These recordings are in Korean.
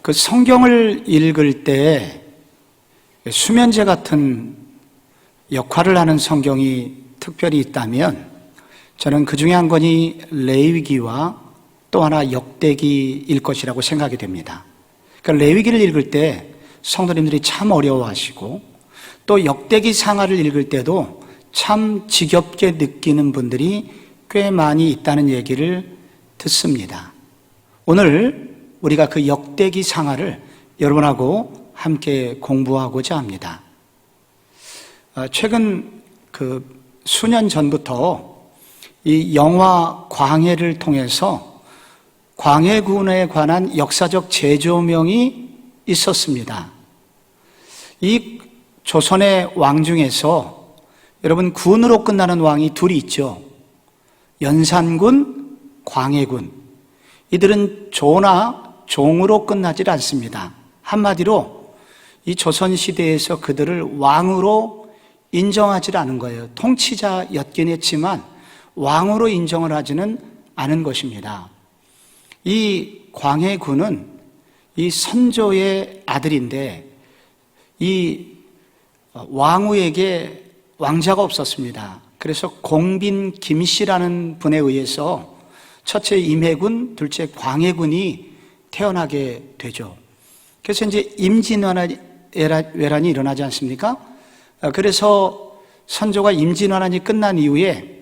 그 성경을 읽을 때 수면제 같은 역할을 하는 성경이 특별히 있다면 저는 그 중에 한 권이 레위기와 또 하나 역대기일 것이라고 생각이 됩니다. 그러니까 레위기를 읽을 때 성도님들이 참 어려워하시고 또 역대기 상하를 읽을 때도 참 지겹게 느끼는 분들이 꽤 많이 있다는 얘기를 듣습니다. 오늘 우리가 그 역대기 상하를 여러분하고 함께 공부하고자 합니다. 최근 그 수년 전부터 이 영화 광해를 통해서 광해군에 관한 역사적 재조명이 있었습니다. 이 조선의 왕 중에서 여러분 군으로 끝나는 왕이 둘이 있죠. 연산군, 광해군. 이들은 조나 종으로 끝나질 않습니다. 한마디로 이 조선시대에서 그들을 왕으로 인정하지 않은 거예요. 통치자였긴 했지만 왕으로 인정을 하지는 않은 것입니다. 이 광해군은 이 선조의 아들인데 이 왕후에게 왕자가 없었습니다. 그래서 공빈 김씨라는 분에 의해서 첫째 임해군, 둘째 광해군이 태어나게 되죠. 그래서 이제 임진왜란이 일어나지 않습니까? 그래서 선조가 임진왜란이 끝난 이후에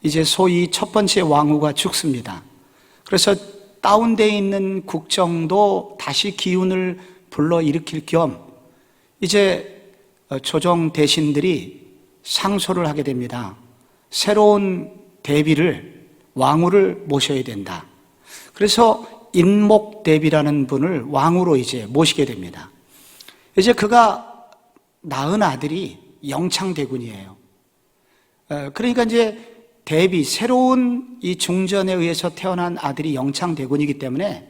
이제 소위 첫 번째 왕후가 죽습니다. 그래서 다운되어 있는 국정도 다시 기운을 불러일으킬 겸 이제 조정 대신들이 상소를 하게 됩니다. 새로운 대비를 왕후를 모셔야 된다. 그래서 인목대비라는 분을 왕후로 이제 모시게 됩니다. 이제 그가 낳은 아들이 영창대군이에요. 그러니까 이제 대비, 새로운 이 중전에 의해서 태어난 아들이 영창대군이기 때문에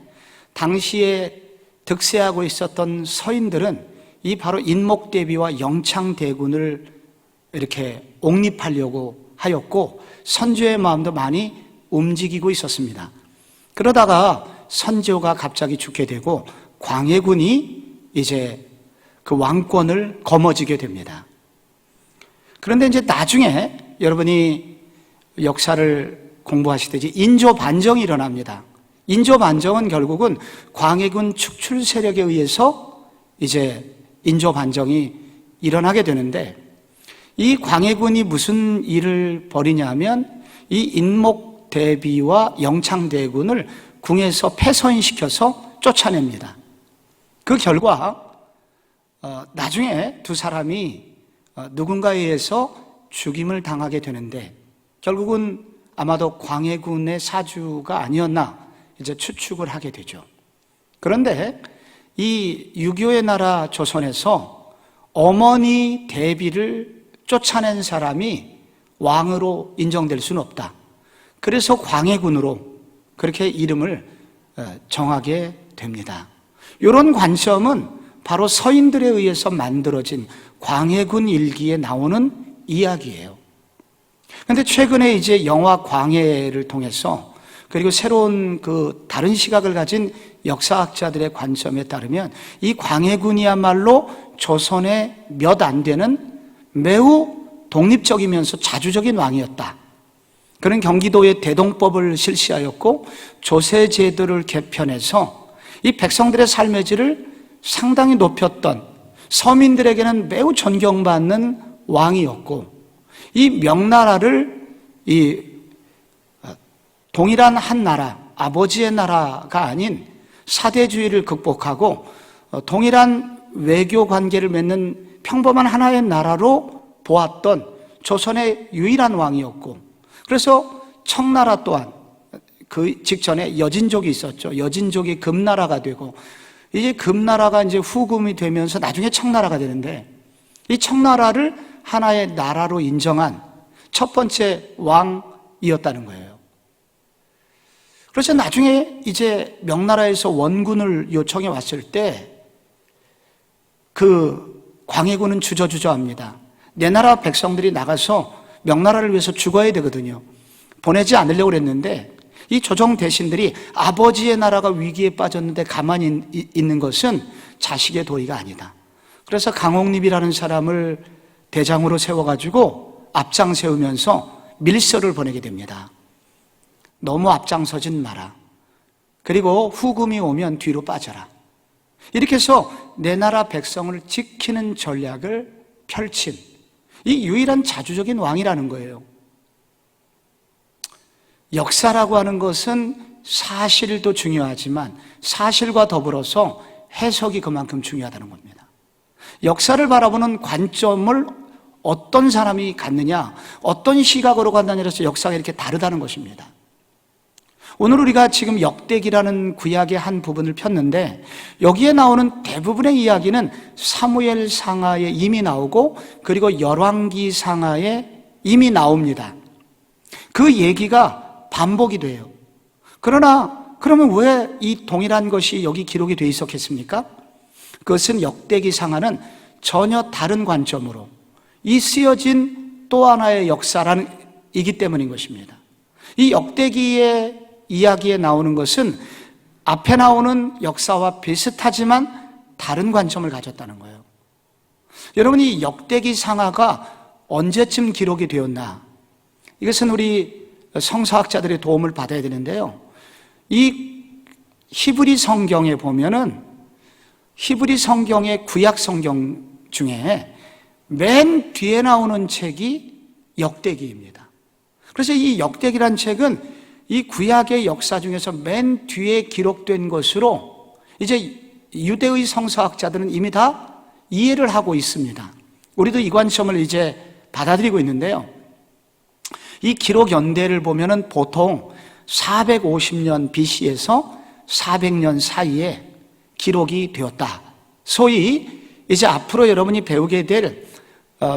당시에 득세하고 있었던 서인들은 이 바로 인목대비와 영창대군을 이렇게 옹립하려고 하였고 선조의 마음도 많이 움직이고 있었습니다. 그러다가 선조가 갑자기 죽게 되고 광해군이 이제 그 왕권을 거머쥐게 됩니다. 그런데 이제 나중에 여러분이 역사를 공부하시듯이 인조 반정이 일어납니다. 인조 반정은 결국은 광해군 축출 세력에 의해서 이제 인조 반정이 일어나게 되는데 이 광해군이 무슨 일을 벌이냐면 이 인목대비와 영창대군을 궁에서 폐선시켜서 쫓아냅니다. 그 결과 나중에 두 사람이 누군가에 의해서 죽임을 당하게 되는데 결국은 아마도 광해군의 사주가 아니었나 이제 추측을 하게 되죠. 그런데 이 유교의 나라 조선에서 어머니 대비를 쫓아낸 사람이 왕으로 인정될 수는 없다. 그래서 광해군으로 그렇게 이름을 정하게 됩니다. 이런 관점은 바로 서인들에 의해서 만들어진 광해군 일기에 나오는 이야기예요. 그런데 최근에 이제 영화 광해를 통해서 그리고 새로운 그 다른 시각을 가진 역사학자들의 관점에 따르면 이 광해군이야말로 조선의 몇 안 되는 매우 독립적이면서 자주적인 왕이었다. 그는 경기도에 대동법을 실시하였고 조세제도를 개편해서 이 백성들의 삶의 질을 상당히 높였던 서민들에게는 매우 존경받는 왕이었고 이 명나라를 이 동일한 한 나라, 아버지의 나라가 아닌 사대주의를 극복하고 동일한 외교 관계를 맺는 평범한 하나의 나라로 보았던 조선의 유일한 왕이었고 그래서 청나라 또한 그 직전에 여진족이 있었죠. 여진족이 금나라가 되고 이제 금나라가 이제 후금이 되면서 나중에 청나라가 되는데 이 청나라를 하나의 나라로 인정한 첫 번째 왕이었다는 거예요. 그래서 나중에 이제 명나라에서 원군을 요청해 왔을 때 그 광해군은 주저주저합니다. 내 나라 백성들이 나가서 명나라를 위해서 죽어야 되거든요. 보내지 않으려고 그랬는데 이 조정 대신들이 아버지의 나라가 위기에 빠졌는데 가만히 있는 것은 자식의 도리가 아니다. 그래서 강옥립이라는 사람을 대장으로 세워가지고 앞장 세우면서 밀서를 보내게 됩니다. 너무 앞장서진 마라. 그리고 후금이 오면 뒤로 빠져라. 이렇게 해서 내 나라 백성을 지키는 전략을 펼친 이 유일한 자주적인 왕이라는 거예요. 역사라고 하는 것은 사실도 중요하지만 사실과 더불어서 해석이 그만큼 중요하다는 겁니다. 역사를 바라보는 관점을 어떤 사람이 갖느냐, 어떤 시각으로 간다냐에서 역사가 이렇게 다르다는 것입니다. 오늘 우리가 지금 역대기라는 구약의 한 부분을 폈는데 여기에 나오는 대부분의 이야기는 사무엘 상하에 이미 나오고 그리고 열왕기 상하에 이미 나옵니다. 그 얘기가 반복이 돼요. 그러면 왜 이 동일한 것이 여기 기록이 돼 있었겠습니까? 그것은 역대기 상하는 전혀 다른 관점으로 이 쓰여진 또 하나의 역사이기 때문인 것입니다. 이 역대기의 이야기에 나오는 것은 앞에 나오는 역사와 비슷하지만 다른 관점을 가졌다는 거예요. 여러분, 이 역대기 상하가 언제쯤 기록이 되었나? 이것은 우리 성서학자들의 도움을 받아야 되는데요. 이 히브리 성경에 보면은 히브리 성경의 구약 성경 중에 맨 뒤에 나오는 책이 역대기입니다. 그래서 이 역대기란 책은 이 구약의 역사 중에서 맨 뒤에 기록된 것으로 이제 유대의 성서학자들은 이미 다 이해를 하고 있습니다. 우리도 이 관점을 이제 받아들이고 있는데요. 이 기록 연대를 보면은 보통 450년 BC에서 400년 사이에 기록이 되었다. 소위 이제 앞으로 여러분이 배우게 될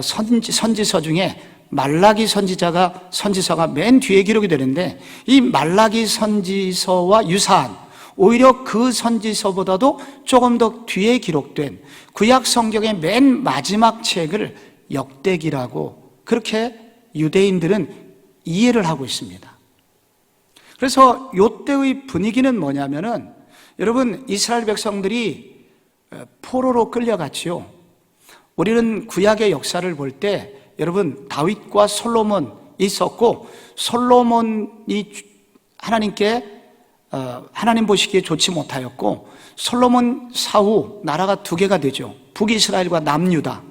선지서 중에 말라기 선지서가 맨 뒤에 기록이 되는데 이 말라기 선지서와 유사한 오히려 그 선지서보다도 조금 더 뒤에 기록된 구약 성경의 맨 마지막 책을 역대기라고 그렇게 유대인들은 이해를 하고 있습니다. 그래서 이때의 분위기는 뭐냐면은 여러분 이스라엘 백성들이 포로로 끌려갔지요. 우리는 구약의 역사를 볼 때 여러분 다윗과 솔로몬이 있었고 솔로몬이 하나님 보시기에 좋지 못하였고 솔로몬 사후 나라가 두 개가 되죠. 북이스라엘과 남유다.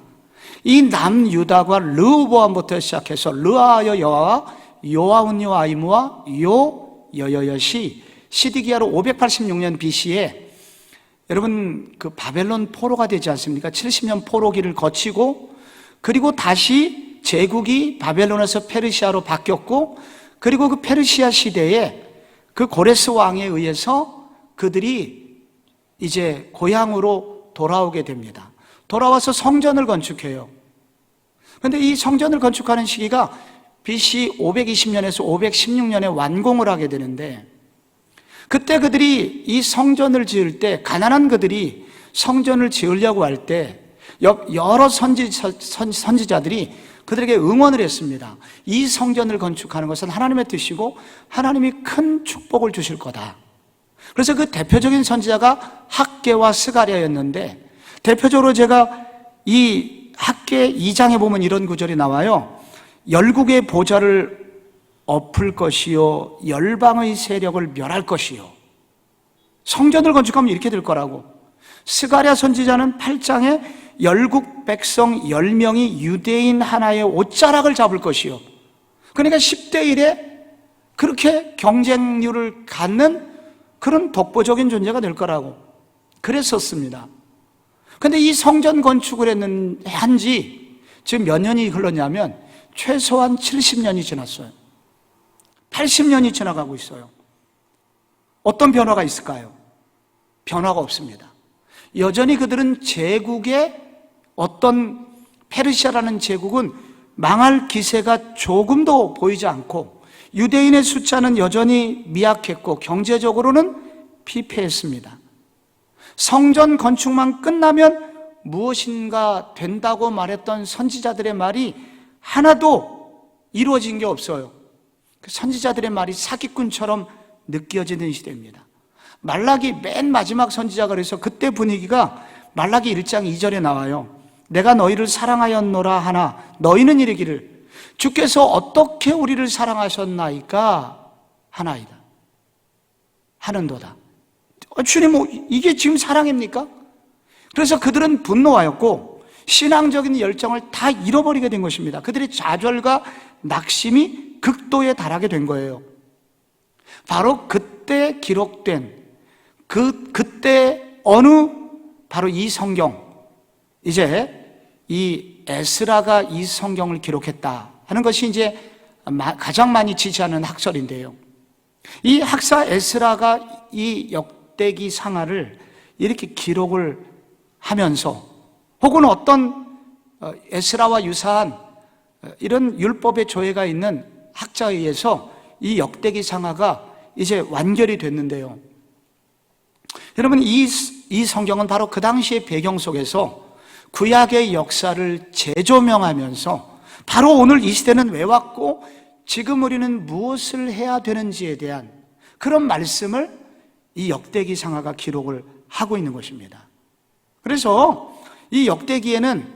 이 남유다가 르호보암부터 시작해서 르아하여 여호와 요아운요 아이무와 여여여시 시디기야로 586년 BC에 여러분 그 바벨론 포로가 되지 않습니까? 70년 포로기를 거치고 그리고 다시 제국이 바벨론에서 페르시아로 바뀌었고 그리고 그 페르시아 시대에 그 고레스 왕에 의해서 그들이 이제 고향으로 돌아오게 됩니다. 돌아와서 성전을 건축해요. 그런데 이 성전을 건축하는 시기가 BC 520년에서 516년에 완공을 하게 되는데 그때 그들이 이 성전을 지을 때 가난한 그들이 성전을 지으려고 할 때 여러 선지자들이 그들에게 응원을 했습니다. 이 성전을 건축하는 것은 하나님의 뜻이고 하나님이 큰 축복을 주실 거다. 그래서 그 대표적인 선지자가 학개와 스가랴였는데 대표적으로 제가 이 학개 2장에 보면 이런 구절이 나와요. 열국의 보좌를 엎을 것이요 열방의 세력을 멸할 것이요. 성전을 건축하면 이렇게 될 거라고. 스가랴 선지자는 8장에 열국 백성 10명이 유대인 하나의 옷자락을 잡을 것이요. 그러니까 10대 1에 그렇게 경쟁률을 갖는 그런 독보적인 존재가 될 거라고 그랬었습니다. 그런데 이 성전 건축을 한지 지금 몇 년이 흘렀냐면 최소한 70년이 지났어요. 80년이 지나가고 있어요. 어떤 변화가 있을까요? 변화가 없습니다. 여전히 그들은 제국의 어떤 페르시아라는 제국은 망할 기세가 조금도 보이지 않고 유대인의 숫자는 여전히 미약했고 경제적으로는 피폐했습니다. 성전 건축만 끝나면 무엇인가 된다고 말했던 선지자들의 말이 하나도 이루어진 게 없어요. 그 선지자들의 말이 사기꾼처럼 느껴지는 시대입니다. 말라기 맨 마지막 선지자가 그래서 그때 분위기가 말라기 1장 2절에 나와요. 내가 너희를 사랑하였노라 하나 너희는 이르기를 주께서 어떻게 우리를 사랑하셨나이까 하나이다. 하는도다. 주님, 이게 지금 사랑입니까? 그래서 그들은 분노하였고 신앙적인 열정을 다 잃어버리게 된 것입니다. 그들의 좌절과 낙심이 극도에 달하게 된 거예요. 바로 그때 기록된 그때 바로 이 성경, 이제 이 에스라가 이 성경을 기록했다 하는 것이 이제 가장 많이 지지하는 학설인데요. 이 학사 에스라가 이 역대기 상하를 이렇게 기록을 하면서 혹은 어떤 에스라와 유사한 이런 율법의 조예가 있는 학자에 의해서 이 역대기 상하가 이제 완결이 됐는데요. 여러분, 이 성경은 바로 그 당시의 배경 속에서 구약의 역사를 재조명하면서 바로 오늘 이 시대는 왜 왔고 지금 우리는 무엇을 해야 되는지에 대한 그런 말씀을 이 역대기 상하가 기록을 하고 있는 것입니다. 그래서 이 역대기에는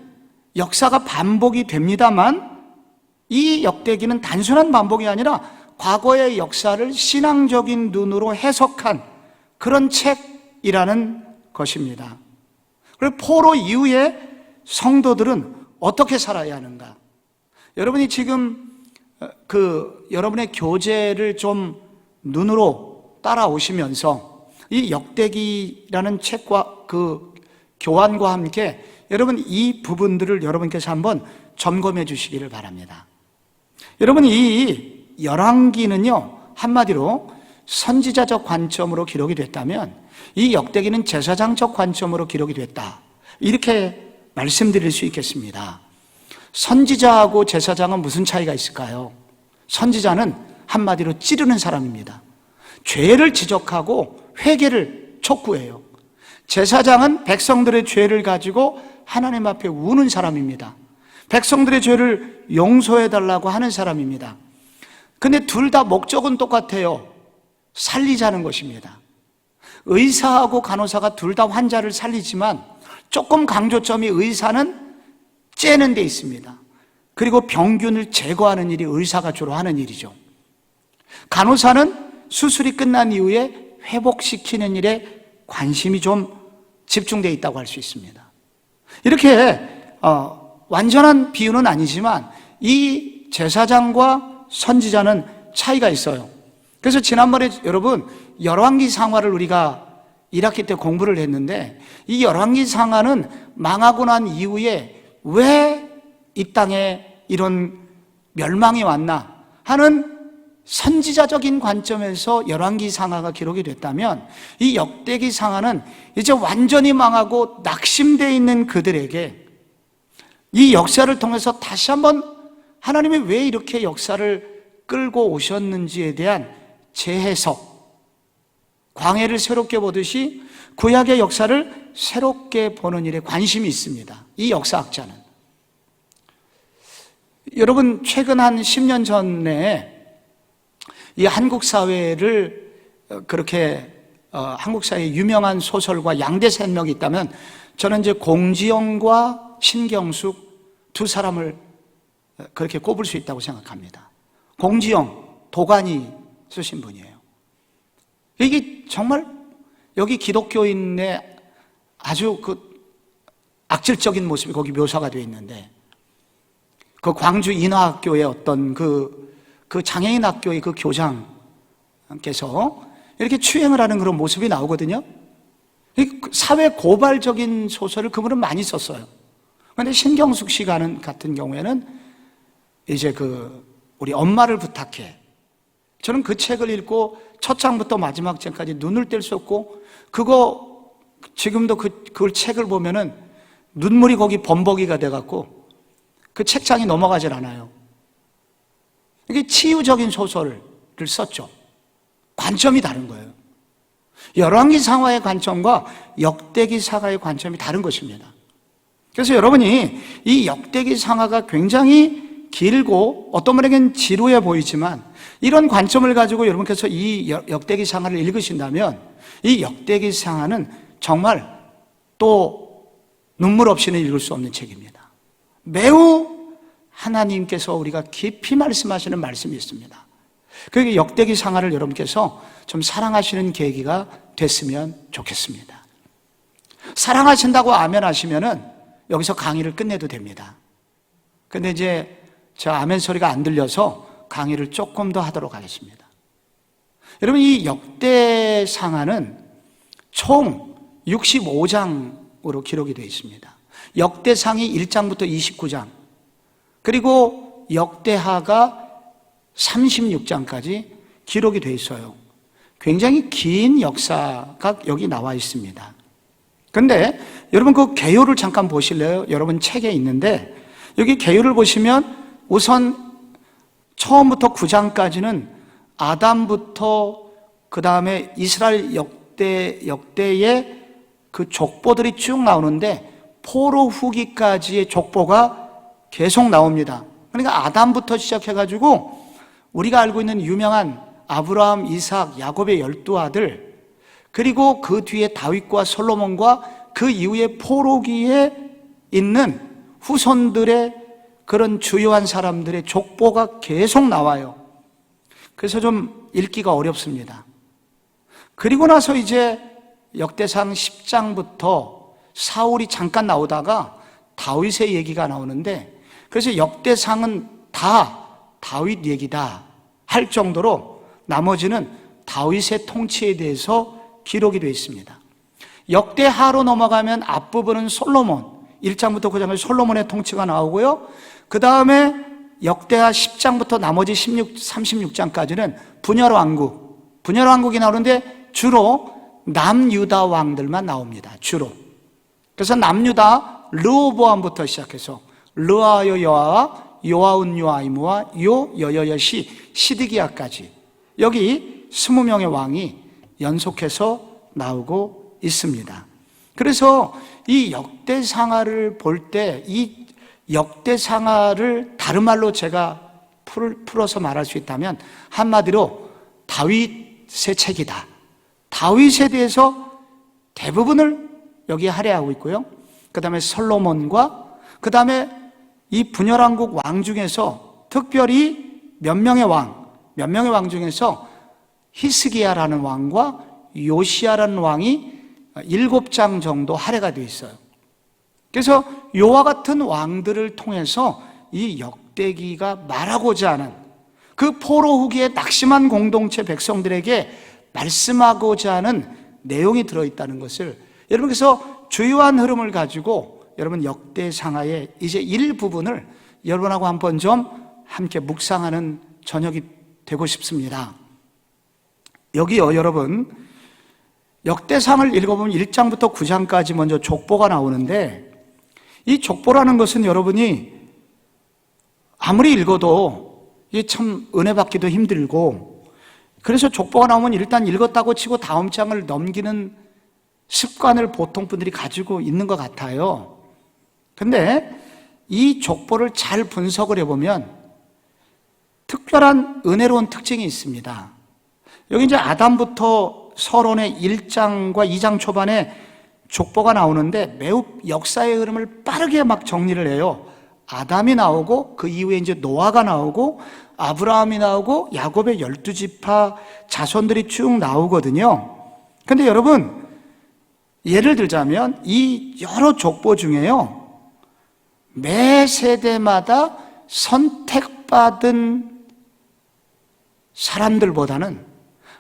역사가 반복이 됩니다만 이 역대기는 단순한 반복이 아니라 과거의 역사를 신앙적인 눈으로 해석한 그런 책이라는 것입니다. 그리고 포로 이후에 성도들은 어떻게 살아야 하는가? 여러분이 지금 여러분의 교재를 좀 눈으로 따라오시면서 이 역대기라는 책과 그 교환과 함께 여러분 이 부분들을 여러분께서 한번 점검해 주시기를 바랍니다. 여러분, 이 열왕기는요, 한마디로 선지자적 관점으로 기록이 됐다면 이 역대기는 제사장적 관점으로 기록이 됐다, 이렇게 말씀드릴 수 있겠습니다. 선지자하고 제사장은 무슨 차이가 있을까요? 선지자는 한마디로 찌르는 사람입니다. 죄를 지적하고 회개를 촉구해요. 제사장은 백성들의 죄를 가지고 하나님 앞에 우는 사람입니다. 백성들의 죄를 용서해달라고 하는 사람입니다. 근데 둘 다 목적은 똑같아요. 살리자는 것입니다. 의사하고 간호사가 둘 다 환자를 살리지만 조금 강조점이 의사는 째는 데 있습니다. 그리고 병균을 제거하는 일이 의사가 주로 하는 일이죠. 간호사는 수술이 끝난 이후에 회복시키는 일에 관심이 좀 집중되어 있다고 할 수 있습니다. 이렇게 완전한 비유는 아니지만 이 제사장과 선지자는 차이가 있어요. 그래서 지난번에 여러분 열왕기 상하를 우리가 1학기 때 공부를 했는데 이 열왕기 상하는 망하고 난 이후에 왜 이 땅에 이런 멸망이 왔나 하는 선지자적인 관점에서 열왕기 상하가 기록이 됐다면 이 역대기 상하는 이제 완전히 망하고 낙심되어 있는 그들에게 이 역사를 통해서 다시 한번 하나님이 왜 이렇게 역사를 끌고 오셨는지에 대한 재해석, 광해를 새롭게 보듯이 구약의 역사를 새롭게 보는 일에 관심이 있습니다. 이 역사학자는. 여러분, 최근 한 10년 전에 이 한국 사회를 그렇게 한국 사회의 유명한 소설가 양대산맥이 있다면 저는 이제 공지영과 신경숙 두 사람을 그렇게 꼽을 수 있다고 생각합니다. 공지영, 도가니 쓰신 분이에요. 이게 정말 여기 기독교인의 아주 악질적인 모습이 거기 묘사가 되어 있는데 그 광주 인하학교의 어떤 그 장애인 학교의 그 교장께서 이렇게 추행을 하는 그런 모습이 나오거든요. 사회 고발적인 소설을 그분은 많이 썼어요. 그런데 신경숙 씨 같은 경우에는 이제 우리 엄마를 부탁해. 저는 그 책을 읽고 첫 장부터 마지막 장까지 눈을 뗄 수 없고 지금도 그 책을 보면은 눈물이 거기 범벅이가 돼갖고 그 책장이 넘어가질 않아요. 이게 치유적인 소설을 썼죠. 관점이 다른 거예요. 열왕기 상하의 관점과 역대기 상하의 관점이 다른 것입니다. 그래서 여러분이 이 역대기 상하가 굉장히 길고 어떤 분에겐 지루해 보이지만 이런 관점을 가지고 여러분께서 이 역대기상하를 읽으신다면 이 역대기상하는 정말 또 눈물 없이는 읽을 수 없는 책입니다. 매우 하나님께서 우리가 깊이 말씀하시는 말씀이 있습니다. 그 역대기상하를 여러분께서 좀 사랑하시는 계기가 됐으면 좋겠습니다. 사랑하신다고 아멘 하시면은 여기서 강의를 끝내도 됩니다. 근데 이제 저 아멘 소리가 안 들려서 강의를 조금 더 하도록 하겠습니다. 여러분, 이 역대상하는 총 65장으로 기록이 되어 있습니다. 역대상이 1장부터 29장, 그리고 역대하가 36장까지 기록이 되어 있어요. 굉장히 긴 역사가 여기 나와 있습니다. 그런데 여러분 그 개요를 잠깐 보실래요? 여러분 책에 있는데 여기 개요를 보시면 우선 처음부터 9장까지는 아담부터 그 다음에 이스라엘 역대의 그 족보들이 쭉 나오는데 포로 후기까지의 족보가 계속 나옵니다. 그러니까 아담부터 시작해가지고 우리가 알고 있는 유명한 아브라함, 이삭, 야곱의 12아들, 그리고 그 뒤에 다윗과 솔로몬과 그 이후에 포로기에 있는 후손들의 그런 주요한 사람들의 족보가 계속 나와요. 그래서 좀 읽기가 어렵습니다. 그리고 나서 이제 역대상 10장부터 사울이 잠깐 나오다가 다윗의 얘기가 나오는데, 그래서 역대상은 다 다윗 얘기다 할 정도로 나머지는 다윗의 통치에 대해서 기록이 되어 있습니다. 역대하로 넘어가면 앞부분은 솔로몬, 1장부터 9장까지 솔로몬의 통치가 나오고요. 그 다음에 역대하 10장부터 나머지 36장까지는 분열왕국이 나오는데 주로 남유다 왕들만 나옵니다. 주로. 그래서 남유다 르호보암부터 시작해서 르아요 여아와 요아운 요아이무와 요 여여여시 시드기야까지 여기 20명의 왕이 연속해서 나오고 있습니다. 그래서 이 역대상하를 볼 때 이 역대상하를 다른 말로 제가 풀어서 말할 수 있다면 한마디로 다윗의 책이다. 다윗에 대해서 대부분을 여기에 할애하고 있고요. 그 다음에 솔로몬과 그 다음에 이 분열왕국 왕 중에서 특별히 몇 명의 왕 중에서 히스기야라는 왕과 요시야라는 왕이 7장 정도 할애가 되어 있어요. 그래서 요와 같은 왕들을 통해서 이 역대기가 말하고자 하는 그 포로 후기의 낙심한 공동체 백성들에게 말씀하고자 하는 내용이 들어있다는 것을 여러분께서 주요한 흐름을 가지고 여러분 역대상하의 이제 일부분을 여러분하고 한번 좀 함께 묵상하는 저녁이 되고 싶습니다. 여기요, 여러분, 역대상을 읽어보면 1장부터 9장까지 먼저 족보가 나오는데 이 족보라는 것은 여러분이 아무리 읽어도 이게 참 은혜 받기도 힘들고, 그래서 족보가 나오면 일단 읽었다고 치고 다음 장을 넘기는 습관을 보통 분들이 가지고 있는 것 같아요. 근데 이 족보를 잘 분석을 해보면 특별한 은혜로운 특징이 있습니다. 여기 이제 아담부터 서론의 1장과 2장 초반에 족보가 나오는데 매우 역사의 흐름을 빠르게 막 정리를 해요. 아담이 나오고 그 이후에 이제 노아가 나오고 아브라함이 나오고 야곱의 12지파 자손들이 쭉 나오거든요. 근데 여러분, 예를 들자면 이 여러 족보 중에요, 매 세대마다 선택받은 사람들보다는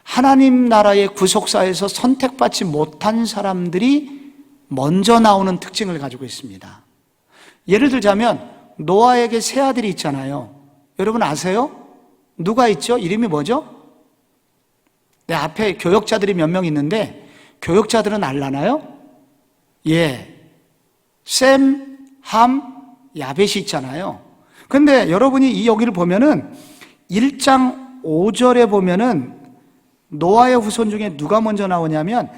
하나님 나라의 구속사에서 선택받지 못한 사람들이 먼저 나오는 특징을 가지고 있습니다. 예를 들자면 노아에게 세 아들이 있잖아요. 여러분 아세요? 누가 있죠? 이름이 뭐죠? 내 앞에 교역자들이 몇 명 있는데 교역자들은 알라나요? 예, 셈, 함, 야벳이 있잖아요. 근데 여러분이 이 여기를 보면은 1장 5절에 보면은 노아의 후손 중에 누가 먼저 나오냐면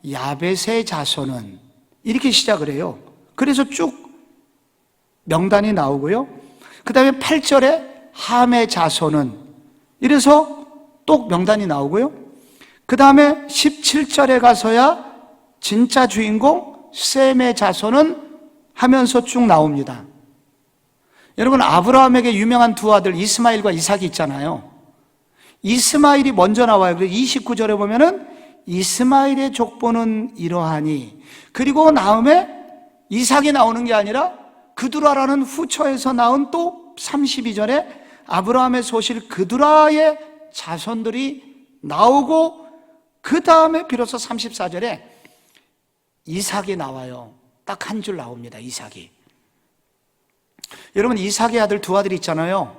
야벳의 자손은 이렇게 시작을 해요. 그래서 쭉 명단이 나오고요. 그 다음에 8절에 함의 자손은, 이래서 또 명단이 나오고요. 그 다음에 17절에 가서야 진짜 주인공 셈의 자손은 하면서 쭉 나옵니다. 여러분, 아브라함에게 유명한 두 아들 이스마일과 이삭이 있잖아요. 이스마일이 먼저 나와요. 그래서 29절에 보면은 이스마일의 족보는 이러하니, 그리고 다음에 이삭이 나오는 게 아니라 그두라라는 후처에서 나온 또 32절에 아브라함의 소실 그두라의 자손들이 나오고, 그 다음에 비로소 34절에 이삭이 나와요. 딱 한 줄 나옵니다. 이삭이. 여러분, 이삭의 아들 두 아들이 있잖아요.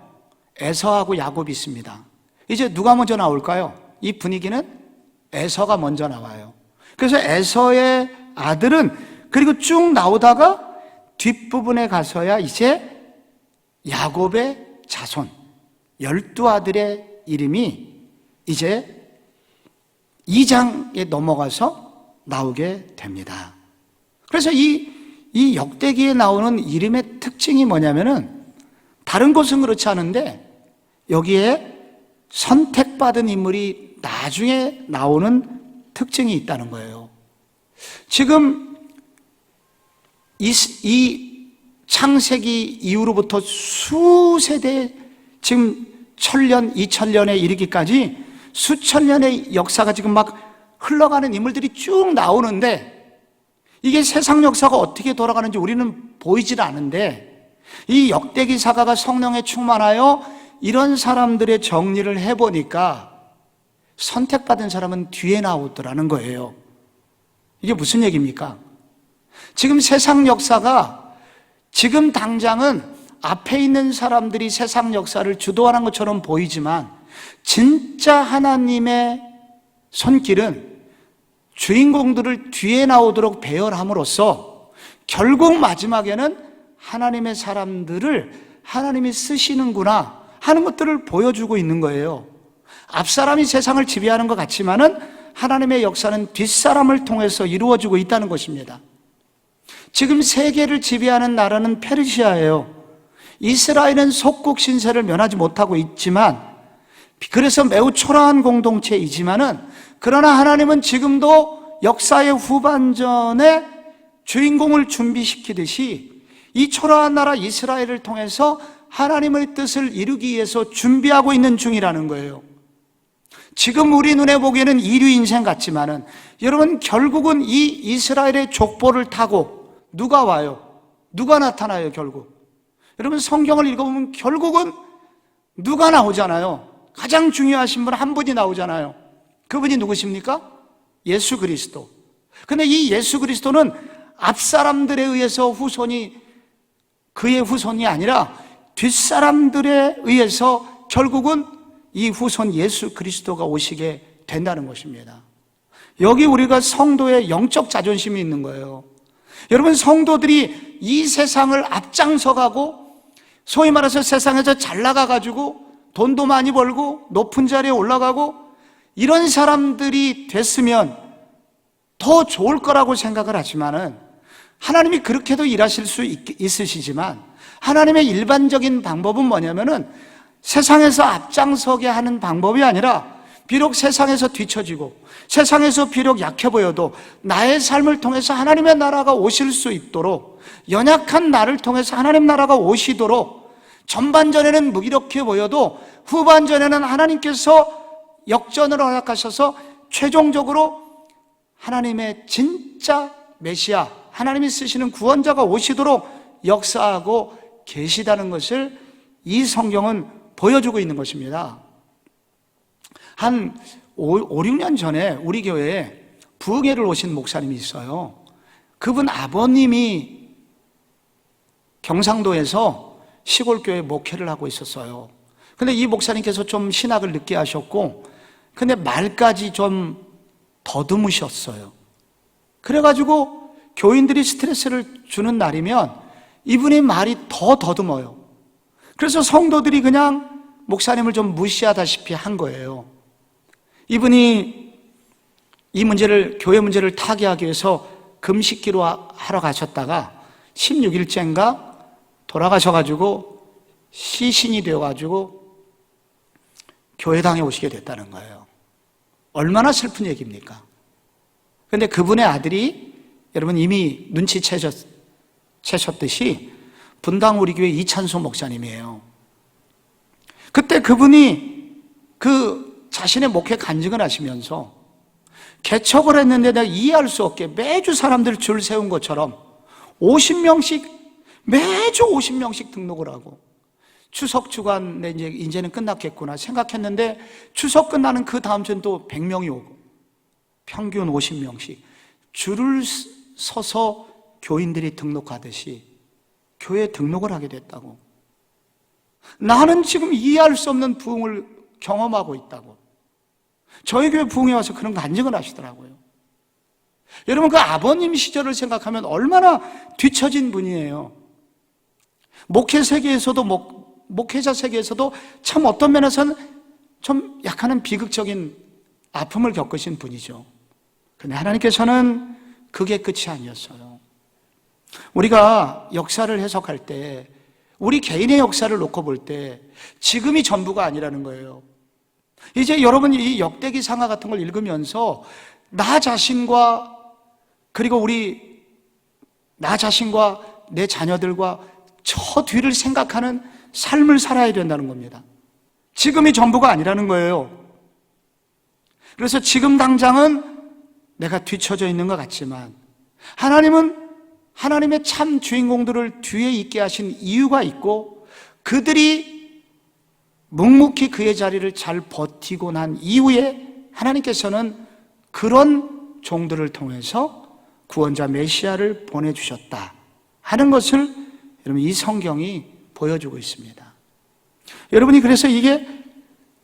에서하고 야곱이 있습니다. 이제 누가 먼저 나올까요? 이 분위기는 에서가 먼저 나와요. 그래서 에서의 아들은, 그리고 쭉 나오다가 뒷부분에 가서야 이제 야곱의 자손 12아들의 이름이 이제 2장에 넘어가서 나오게 됩니다. 그래서 이 역대기에 나오는 이름의 특징이 뭐냐면은, 다른 곳은 그렇지 않은데 여기에 선택받은 인물이 나중에 나오는 특징이 있다는 거예요. 지금 이 창세기 이후로부터 수세대, 지금 1000년, 2000년에 이르기까지 수천 년의 역사가 지금 막 흘러가는 인물들이 쭉 나오는데, 이게 세상 역사가 어떻게 돌아가는지 우리는 보이질 않은데, 이 역대기사가가 성령에 충만하여 이런 사람들의 정리를 해보니까 선택받은 사람은 뒤에 나오더라는 거예요. 이게 무슨 얘기입니까? 지금 세상 역사가, 지금 당장은 앞에 있는 사람들이 세상 역사를 주도하는 것처럼 보이지만, 진짜 하나님의 손길은 주인공들을 뒤에 나오도록 배열함으로써 결국 마지막에는 하나님의 사람들을 하나님이 쓰시는구나 하는 것들을 보여주고 있는 거예요. 앞사람이 세상을 지배하는 것 같지만은 하나님의 역사는 뒷사람을 통해서 이루어지고 있다는 것입니다. 지금 세계를 지배하는 나라는 페르시아예요. 이스라엘은 속국 신세를 면하지 못하고 있지만, 그래서 매우 초라한 공동체이지만은, 그러나 하나님은 지금도 역사의 후반전에 주인공을 준비시키듯이 이 초라한 나라 이스라엘을 통해서 하나님의 뜻을 이루기 위해서 준비하고 있는 중이라는 거예요. 지금 우리 눈에 보기에는 이류 인생 같지만은, 여러분, 결국은 이 이스라엘의 족보를 타고 누가 와요? 누가 나타나요? 결국 여러분, 성경을 읽어보면 결국은 누가 나오잖아요. 가장 중요하신 분 한 분이 나오잖아요. 그분이 누구십니까? 예수 그리스도. 근데 이 예수 그리스도는 앞사람들에 의해서 그의 후손이 아니라 뒷사람들에 의해서 결국은 이 후손 예수 그리스도가 오시게 된다는 것입니다. 여기 우리가 성도의 영적 자존심이 있는 거예요. 여러분, 성도들이 이 세상을 앞장서가고, 소위 말해서 세상에서 잘 나가가지고 돈도 많이 벌고 높은 자리에 올라가고 이런 사람들이 됐으면 더 좋을 거라고 생각을 하지만은, 하나님이 그렇게도 일하실 수 있으시지만 하나님의 일반적인 방법은 뭐냐면은, 세상에서 앞장서게 하는 방법이 아니라, 비록 세상에서 뒤처지고 세상에서 비록 약해 보여도 나의 삶을 통해서 하나님의 나라가 오실 수 있도록, 연약한 나를 통해서 하나님 나라가 오시도록, 전반전에는 무기력해 보여도 후반전에는 하나님께서 역전을 허락하셔서 최종적으로 하나님의 진짜 메시아, 하나님이 쓰시는 구원자가 오시도록 역사하고 계시다는 것을 이 성경은 보여주고 있는 것입니다. 한 5, 6년 전에 우리 교회에 부흥회를 오신 목사님이 있어요. 그분 아버님이 경상도에서 시골교회 목회를 하고 있었어요. 근데 이 목사님께서 좀 신학을 늦게 하셨고, 근데 말까지 좀 더듬으셨어요. 그래가지고 교인들이 스트레스를 주는 날이면 이분이 말이 더 더듬어요. 그래서 성도들이 그냥 목사님을 좀 무시하다시피 한 거예요. 이분이 이 문제를, 교회 문제를 타개하기 위해서 금식기로 하러 가셨다가 16일째인가 돌아가셔가지고 시신이 되어가지고 교회당에 오시게 됐다는 거예요. 얼마나 슬픈 얘기입니까? 그런데 그분의 아들이 여러분 이미 눈치채셨듯이 분당 우리 교회 이찬수 목사님이에요. 그때 그분이 그 자신의 목회 간증을 하시면서 개척을 했는데 내가 이해할 수 없게 매주 사람들 줄 세운 것처럼 50명씩 매주 50명씩 등록을 하고 추석 주간에 이제는 끝났겠구나 생각했는데 추석 끝나는 그 다음 주는 또 100명이 오고 평균 50명씩 줄을 서서 교인들이 등록하듯이 교회에 등록을 하게 됐다고. 나는 지금 이해할 수 없는 부흥을 경험하고 있다고. 저희 교회 부흥에 와서 그런 간증을 하시더라고요. 여러분 그 아버님 시절을 생각하면 얼마나 뒤처진 분이에요. 목회 세계에서도 목회자 세계에서도 참 어떤 면에서는 좀 약간은 비극적인 아픔을 겪으신 분이죠. 그런데 하나님께서는 그게 끝이 아니었어요. 우리가 역사를 해석할 때 우리 개인의 역사를 놓고 볼 때 지금이 전부가 아니라는 거예요. 이제 여러분이 이 역대기 상하 같은 걸 읽으면서 나 자신과 그리고 나 자신과 내 자녀들과 저 뒤를 생각하는 삶을 살아야 된다는 겁니다. 지금이 전부가 아니라는 거예요. 그래서 지금 당장은 내가 뒤처져 있는 것 같지만 하나님은 하나님의 참 주인공들을 뒤에 있게 하신 이유가 있고 그들이 묵묵히 그의 자리를 잘 버티고 난 이후에 하나님께서는 그런 종들을 통해서 구원자 메시아를 보내주셨다 하는 것을 여러분 이 성경이 보여주고 있습니다. 여러분이 그래서 이게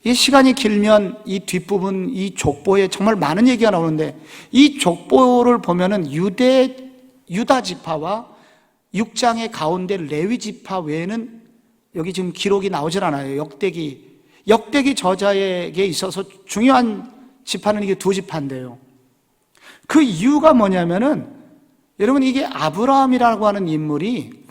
이 시간이 길면 이 뒷부분 이 족보에 정말 많은 얘기가 나오는데 이 족보를 보면은 유다 지파와 6장의 가운데 레위 지파 외에는 여기 지금 기록이 나오질 않아요. 역대기 저자에게 있어서 중요한 지파는 이게 두 지파인데요. 그 이유가 뭐냐면은 여러분 이게 아브라함이라고 하는 인물이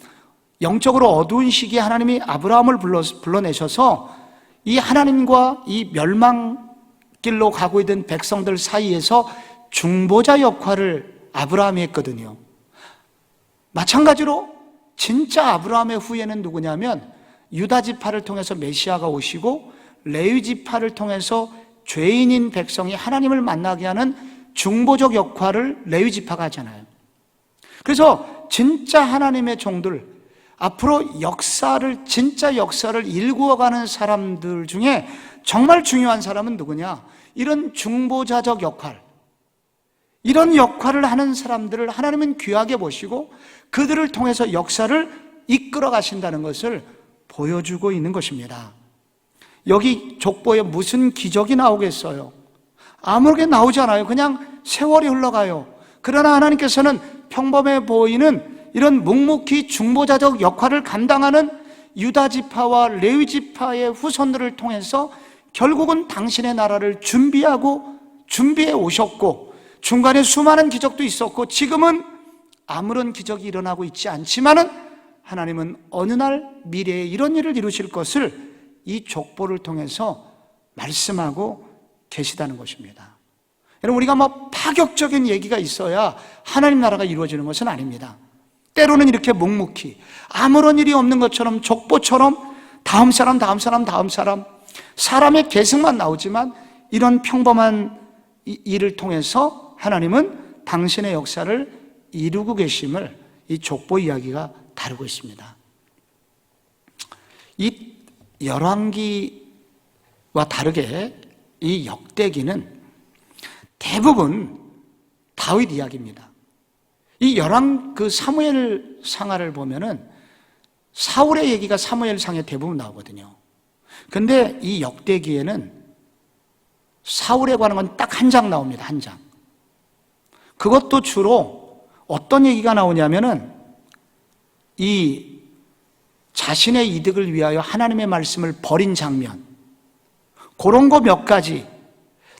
영적으로 어두운 시기에 하나님이 아브라함을 불러내셔서 이 하나님과 이 멸망길로 가고 있던 백성들 사이에서 중보자 역할을 아브라함이 했거든요. 마찬가지로 진짜 아브라함의 후예는 누구냐면 유다 지파를 통해서 메시아가 오시고 레위 지파를 통해서 죄인인 백성이 하나님을 만나게 하는 중보적 역할을 레위 지파가 하잖아요. 그래서 진짜 하나님의 종들, 앞으로 진짜 역사를 일구어가는 사람들 중에 정말 중요한 사람은 누구냐? 이런 중보자적 역할, 이런 역할을 하는 사람들을 하나님은 귀하게 보시고 그들을 통해서 역사를 이끌어 가신다는 것을 보여주고 있는 것입니다. 여기 족보에 무슨 기적이 나오겠어요? 아무렇게 나오지 않아요. 그냥 세월이 흘러가요. 그러나 하나님께서는 평범해 보이는 이런 묵묵히 중보자적 역할을 감당하는 유다 지파와 레위 지파의 후손들을 통해서 결국은 당신의 나라를 준비해 오셨고 중간에 수많은 기적도 있었고 지금은 아무런 기적이 일어나고 있지 않지만은 하나님은 어느 날 미래에 이런 일을 이루실 것을 이 족보를 통해서 말씀하고 계시다는 것입니다. 여러분 우리가 파격적인 얘기가 있어야 하나님 나라가 이루어지는 것은 아닙니다. 때로는 이렇게 묵묵히 아무런 일이 없는 것처럼 족보처럼 다음 사람 사람의 계승만 나오지만 이런 평범한 일을 통해서 하나님은 당신의 역사를 이루고 계심을 이 족보 이야기가 다루고 있습니다. 이 열왕기와 다르게 이 역대기는 대부분 다윗 이야기입니다. 이 사무엘 상하를 보면은 사울의 얘기가 사무엘 상에 대부분 나오거든요. 근데 이 역대기에는 사울에 관한 건 딱 한 장 나옵니다. 한 장. 그것도 주로 어떤 얘기가 나오냐면은 이 자신의 이득을 위하여 하나님의 말씀을 버린 장면, 그런 거 몇 가지,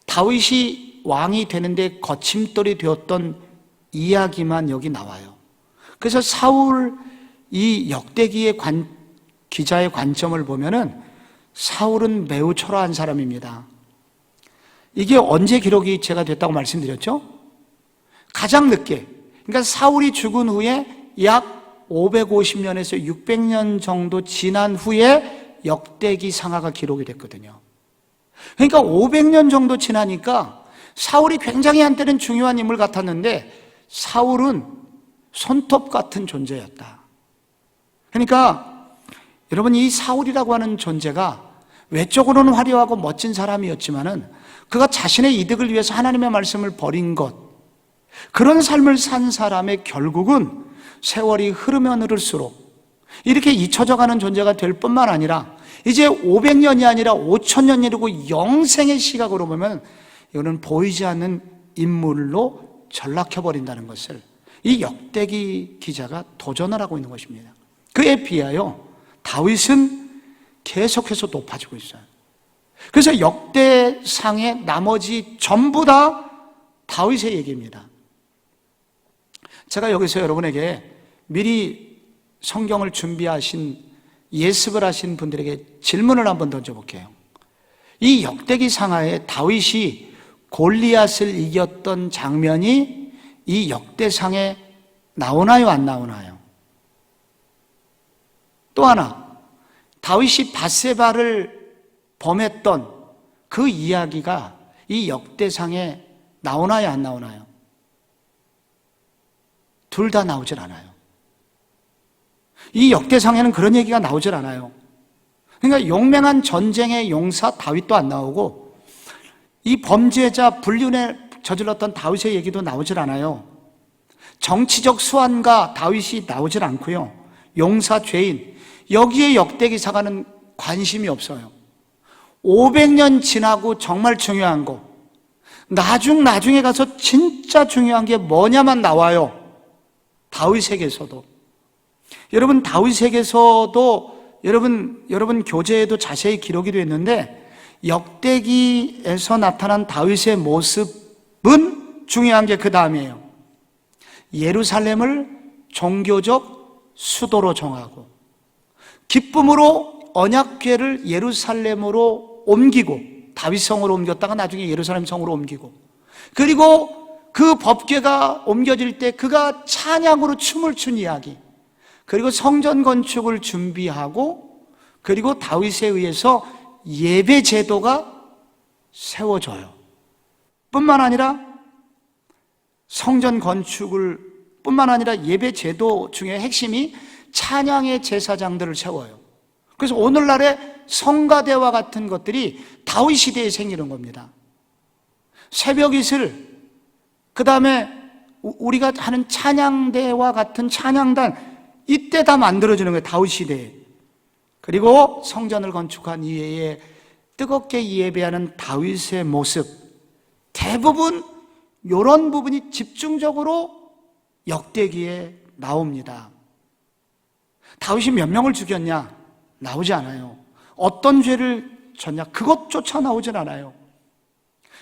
다윗이 왕이 되는데 거침돌이 되었던 이야기만 여기 나와요. 그래서 사울 이 역대기의 기자의 관점을 보면은 사울은 매우 초라한 사람입니다. 이게 언제 기록이 제가 됐다고 말씀드렸죠? 가장 늦게, 그러니까 사울이 죽은 후에 약 550년에서 600년 정도 지난 후에 역대기 상하가 기록이 됐거든요. 그러니까 500년 정도 지나니까 사울이 굉장히 한때는 중요한 인물 같았는데 사울은 손톱 같은 존재였다. 그러니까 여러분, 이 사울이라고 하는 존재가 외적으로는 화려하고 멋진 사람이었지만은 그가 자신의 이득을 위해서 하나님의 말씀을 버린 것, 그런 삶을 산 사람의 결국은 세월이 흐르면 흐를수록 이렇게 잊혀져가는 존재가 될 뿐만 아니라 이제 500년이 아니라 5000년이라고 영생의 시각으로 보면 이거는 보이지 않는 인물로 전락해버린다는 것을 이 역대기 기자가 도전을 하고 있는 것입니다. 그에 비하여 다윗은 계속해서 높아지고 있어요. 그래서 역대상의 나머지 전부 다 다윗의 얘기입니다. 제가 여기서 여러분에게 미리 성경을 준비하신, 예습을 하신 분들에게 질문을 한번 던져볼게요. 이 역대기 상하에 다윗이 골리앗을 이겼던 장면이 이 역대상에 나오나요, 안 나오나요? 또 하나, 다윗이 밧세바를 범했던 그 이야기가 이 역대상에 나오나요, 안 나오나요? 둘 다 나오질 않아요. 이 역대상에는 그런 얘기가 나오질 않아요. 그러니까 용맹한 전쟁의 용사 다윗도 안 나오고 이 범죄자 불륜에 저질렀던 다윗의 얘기도 나오질 않아요. 정치적 수완과 다윗이 나오질 않고요. 용사, 죄인, 여기에 역대기사가는 관심이 없어요. 500년 지나고 정말 중요한 거, 나중에 가서 진짜 중요한 게 뭐냐만 나와요. 다윗에게서도. 여러분, 다윗에게서도 여러분 교재에도 자세히 기록이 되어 있는데 역대기에서 나타난 다윗의 모습은 중요한 게 그 다음이에요. 예루살렘을 종교적 수도로 정하고 기쁨으로 언약궤를 예루살렘으로 옮기고, 다윗성으로 옮겼다가 나중에 예루살렘 성으로 옮기고, 그리고 그 법궤가 옮겨질 때 그가 찬양으로 춤을 춘 이야기, 그리고 성전 건축을 준비하고, 그리고 다윗에 의해서 예배 제도가 세워져요. 뿐만 아니라 성전 건축을 뿐만 아니라 예배 제도 중에 핵심이 찬양의 제사장들을 세워요. 그래서 오늘날의 성가대와 같은 것들이 다윗 시대에 생기는 겁니다. 새벽 이슬, 그 다음에 우리가 하는 찬양대와 같은 찬양단, 이때 다 만들어지는 거예요, 다윗 시대에. 그리고 성전을 건축한 이외에 뜨겁게 예배하는 다윗의 모습, 대부분 이런 부분이 집중적으로 역대기에 나옵니다. 다윗이 몇 명을 죽였냐? 나오지 않아요. 어떤 죄를 졌냐? 그것조차 나오진 않아요.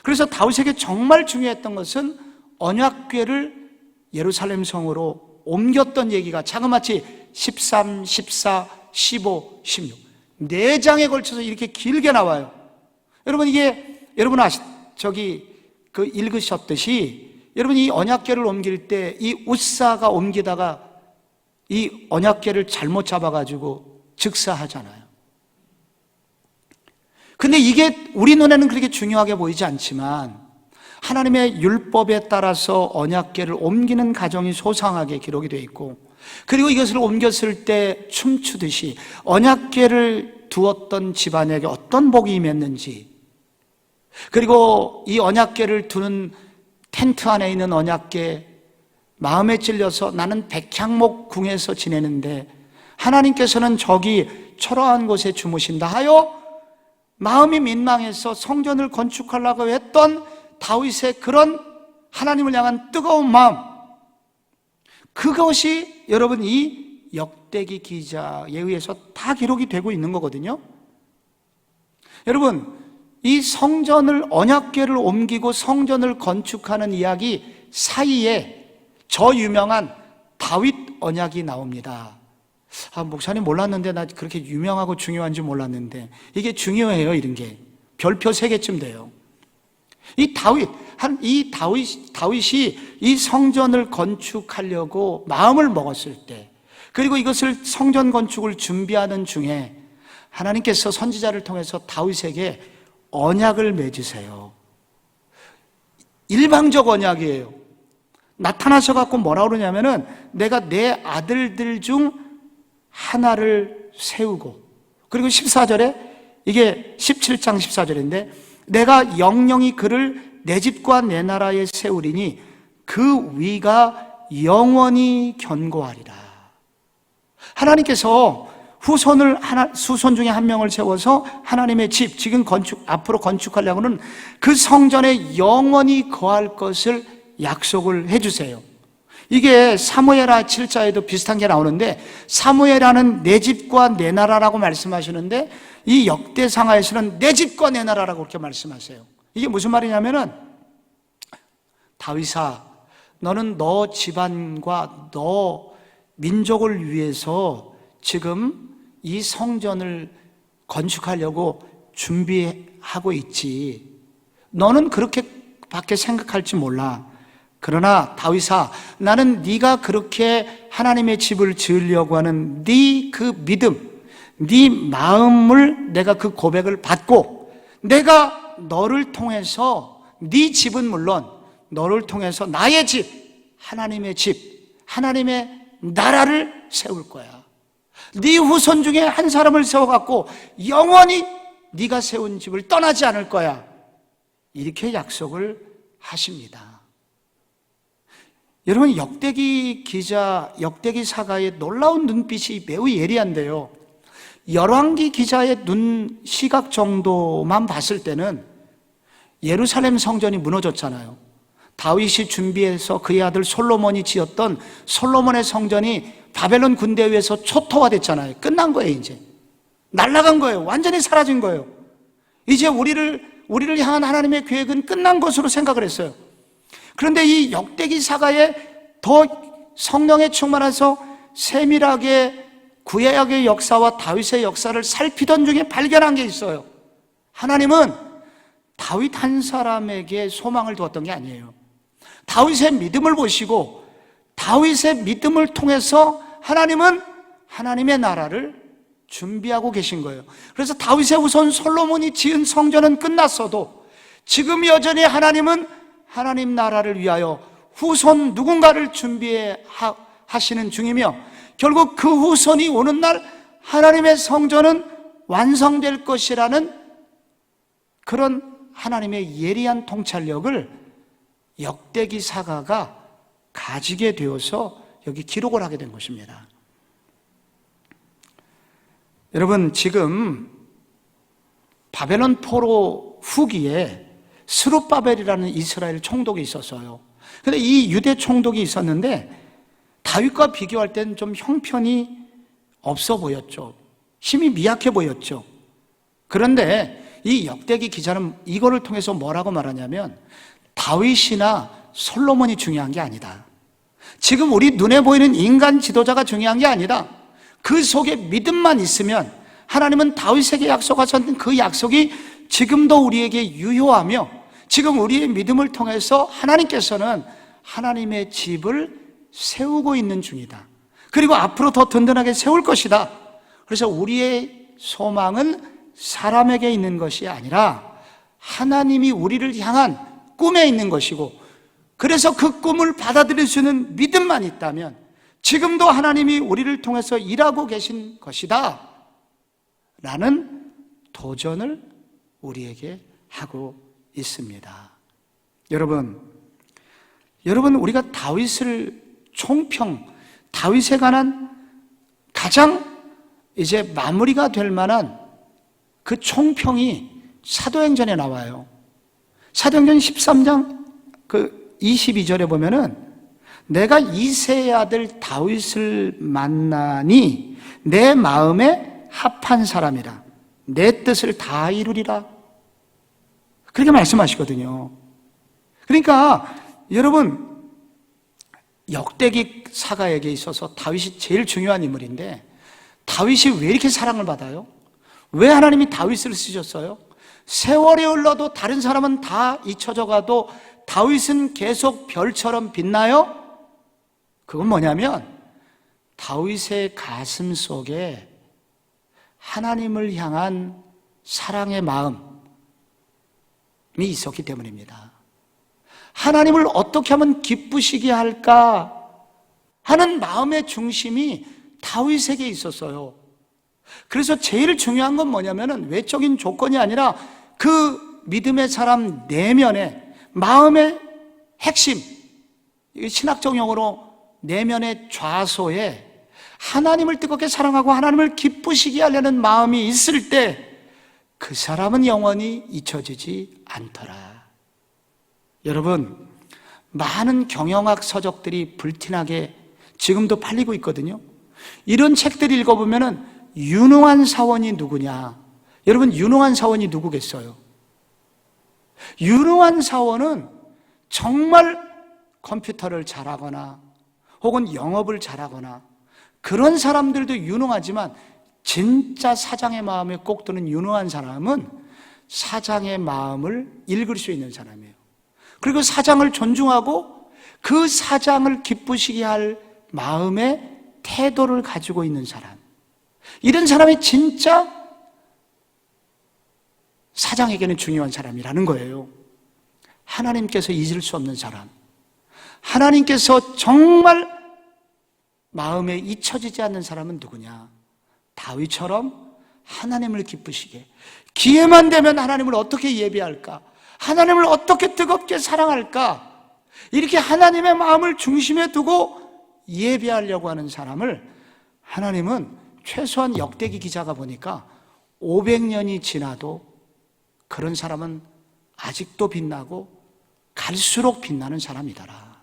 그래서 다윗에게 정말 중요했던 것은 언약궤를 예루살렘 성으로 옮겼던 얘기가 자그마치 13, 14, 15, 16 4장에 걸쳐서 이렇게 길게 나와요. 여러분, 이게 여러분 읽으셨듯이 여러분, 이 언약궤를 옮길 때 이 웃사가 옮기다가 이 언약궤를 잘못 잡아가지고 즉사하잖아요. 근데 이게 우리 눈에는 그렇게 중요하게 보이지 않지만 하나님의 율법에 따라서 언약궤를 옮기는 과정이 소상하게 기록이 되어 있고, 그리고 이것을 옮겼을 때 춤추듯이 언약궤를 두었던 집안에게 어떤 복이 임했는지, 그리고 이 언약궤를 두는 텐트 안에 있는 언약궤, 마음에 찔려서 나는 백향목 궁에서 지내는데 하나님께서는 저기 초라한 곳에 주무신다 하여 마음이 민망해서 성전을 건축하려고 했던 다윗의 그런 하나님을 향한 뜨거운 마음, 그것이 여러분 이 역대기 기자에 의해서 다 기록이 되고 있는 거거든요. 여러분, 이 성전을, 언약궤를 옮기고 성전을 건축하는 이야기 사이에 저 유명한 다윗 언약이 나옵니다. 목사님 몰랐는데, 나 그렇게 유명하고 중요한지 몰랐는데. 이게 중요해요, 이런 게. 별표 3개쯤 돼요. 다윗이 이 성전을 건축하려고 마음을 먹었을 때, 그리고 이것을 성전 건축을 준비하는 중에 하나님께서 선지자를 통해서 다윗에게 언약을 맺으세요. 일방적 언약이에요. 나타나셔 갖고 뭐라 그러냐면은, 내가 내 아들들 중 하나를 세우고, 그리고 14절에, 이게 17장 14절인데, 내가 영영이 그를 내 집과 내 나라에 세우리니 그 위가 영원히 견고하리라. 하나님께서 수손 중에 한 명을 세워서 하나님의 집, 지금 앞으로 건축하려고는 그 성전에 영원히 거할 것을 약속을 해주세요. 이게 사무엘하 7자에도 비슷한 게 나오는데, 사무엘하는 내 집과 내 나라라고 말씀하시는데, 이 역대상하에서는 내 집과 내 나라라고 그렇게 말씀하세요. 이게 무슨 말이냐면은, 다윗아, 너는 너 집안과 너 민족을 위해서 지금 이 성전을 건축하려고 준비하고 있지. 너는 그렇게밖에 생각할지 몰라. 그러나 다윗아, 나는 네가 그렇게 하나님의 집을 지으려고 하는 네 그 믿음, 네 마음을, 내가 그 고백을 받고, 내가 너를 통해서, 네 집은 물론 너를 통해서 나의 집, 하나님의 집, 하나님의 나라를 세울 거야. 네 후손 중에 한 사람을 세워갖고 영원히 네가 세운 집을 떠나지 않을 거야. 이렇게 약속을 하십니다. 여러분, 역대기 사가의 놀라운 눈빛이 매우 예리한데요, 열왕기 기자의 눈 시각 정도만 봤을 때는 예루살렘 성전이 무너졌잖아요. 다윗이 준비해서 그의 아들 솔로몬이 지었던 솔로몬의 성전이 바벨론 군대에 의해서 초토화됐잖아요. 끝난 거예요. 이제 날아간 거예요. 완전히 사라진 거예요. 이제 우리를 향한 하나님의 계획은 끝난 것으로 생각을 했어요. 그런데 이 역대기 사가에 더 성령에 충만해서 세밀하게 구약의 역사와 다윗의 역사를 살피던 중에 발견한 게 있어요. 하나님은 다윗 한 사람에게 소망을 두었던 게 아니에요. 다윗의 믿음을 보시고 다윗의 믿음을 통해서 하나님은 하나님의 나라를 준비하고 계신 거예요. 그래서 다윗의 후손 솔로몬이 지은 성전은 끝났어도 지금 여전히 하나님은 하나님 나라를 위하여 후손 누군가를 준비하시는 중이며, 결국 그 후손이 오는 날 하나님의 성전은 완성될 것이라는 그런 하나님의 예리한 통찰력을 역대기 사가가 가지게 되어서 여기 기록을 하게 된 것입니다. 여러분, 지금 바벨론 포로 후기에 스룹바벨이라는 이스라엘 총독이 있었어요. 그런데 이 유대 총독이 있었는데 다윗과 비교할 때는 좀 형편이 없어 보였죠. 힘이 미약해 보였죠. 그런데 이 역대기 기자는 이거를 통해서 뭐라고 말하냐면, 다윗이나 솔로몬이 중요한 게 아니다. 지금 우리 눈에 보이는 인간 지도자가 중요한 게 아니다. 그 속에 믿음만 있으면 하나님은 다윗에게 약속하셨던 그 약속이 지금도 우리에게 유효하며, 지금 우리의 믿음을 통해서 하나님께서는 하나님의 집을 세우고 있는 중이다. 그리고 앞으로 더 든든하게 세울 것이다. 그래서 우리의 소망은 사람에게 있는 것이 아니라 하나님이 우리를 향한 꿈에 있는 것이고, 그래서 그 꿈을 받아들일 수 있는 믿음만 있다면 지금도 하나님이 우리를 통해서 일하고 계신 것이다 라는 도전을 우리에게 하고 있습니다. 여러분, 우리가 다윗을 다윗에 관한 가장 이제 마무리가 될 만한 그 총평이 사도행전에 나와요. 사도행전 13장 22절에 보면은, 내가 이새의 아들 다윗을 만나니 내 마음에 합한 사람이라, 내 뜻을 다 이루리라, 그렇게 말씀하시거든요. 그러니까 여러분, 역대기 사가에게 있어서 다윗이 제일 중요한 인물인데, 다윗이 왜 이렇게 사랑을 받아요? 왜 하나님이 다윗을 쓰셨어요? 세월이 흘러도 다른 사람은 다 잊혀져 가도 다윗은 계속 별처럼 빛나요? 그건 뭐냐면 다윗의 가슴 속에 하나님을 향한 사랑의 마음이 있었기 때문입니다. 하나님을 어떻게 하면 기쁘시게 할까 하는 마음의 중심이 다윗에게 있었어요. 그래서 제일 중요한 건 뭐냐면은 외적인 조건이 아니라 그 믿음의 사람 내면의 마음의 핵심, 신학적 용어로 내면의 좌소에 하나님을 뜨겁게 사랑하고 하나님을 기쁘시게 하려는 마음이 있을 때 그 사람은 영원히 잊혀지지 않더라. 여러분, 많은 경영학 서적들이 불티나게 지금도 팔리고 있거든요. 이런 책들 읽어보면은 유능한 사원이 누구냐? 여러분, 유능한 사원이 누구겠어요? 유능한 사원은 정말 컴퓨터를 잘하거나 혹은 영업을 잘하거나 그런 사람들도 유능하지만 진짜 사장의 마음에 꼭 드는 유능한 사람은 사장의 마음을 읽을 수 있는 사람이에요. 그리고 사장을 존중하고 그 사장을 기쁘시게 할 마음의 태도를 가지고 있는 사람, 이런 사람이 진짜 사장에게는 중요한 사람이라는 거예요. 하나님께서 잊을 수 없는 사람, 하나님께서 정말 마음에 잊혀지지 않는 사람은 누구냐? 다윗처럼 하나님을 기쁘시게, 기회만 되면 하나님을 어떻게 예배할까? 하나님을 어떻게 뜨겁게 사랑할까? 이렇게 하나님의 마음을 중심에 두고 예배하려고 하는 사람을 하나님은 최소한 역대기 기자가 보니까 500년이 지나도 그런 사람은 아직도 빛나고 갈수록 빛나는 사람이더라.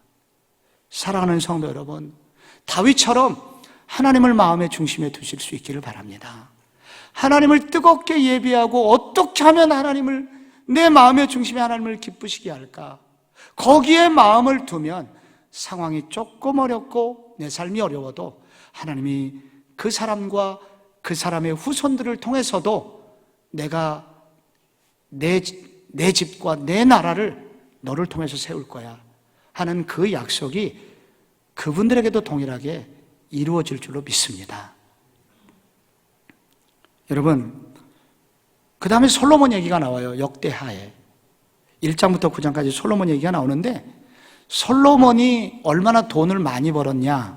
사랑하는 성도 여러분, 다윗처럼 하나님을 마음의 중심에 두실 수 있기를 바랍니다. 하나님을 뜨겁게 예배하고 어떻게 하면 하나님을, 내 마음의 중심에 하나님을 기쁘시게 할까? 거기에 마음을 두면 상황이 조금 어렵고 내 삶이 어려워도 하나님이 그 사람과 그 사람의 후손들을 통해서도 내가 내 집과 내 나라를 너를 통해서 세울 거야 하는 그 약속이 그분들에게도 동일하게 이루어질 줄로 믿습니다. 여러분, 그 다음에 솔로몬 얘기가 나와요. 역대하에 1장부터 9장까지 솔로몬 얘기가 나오는데, 솔로몬이 얼마나 돈을 많이 벌었냐,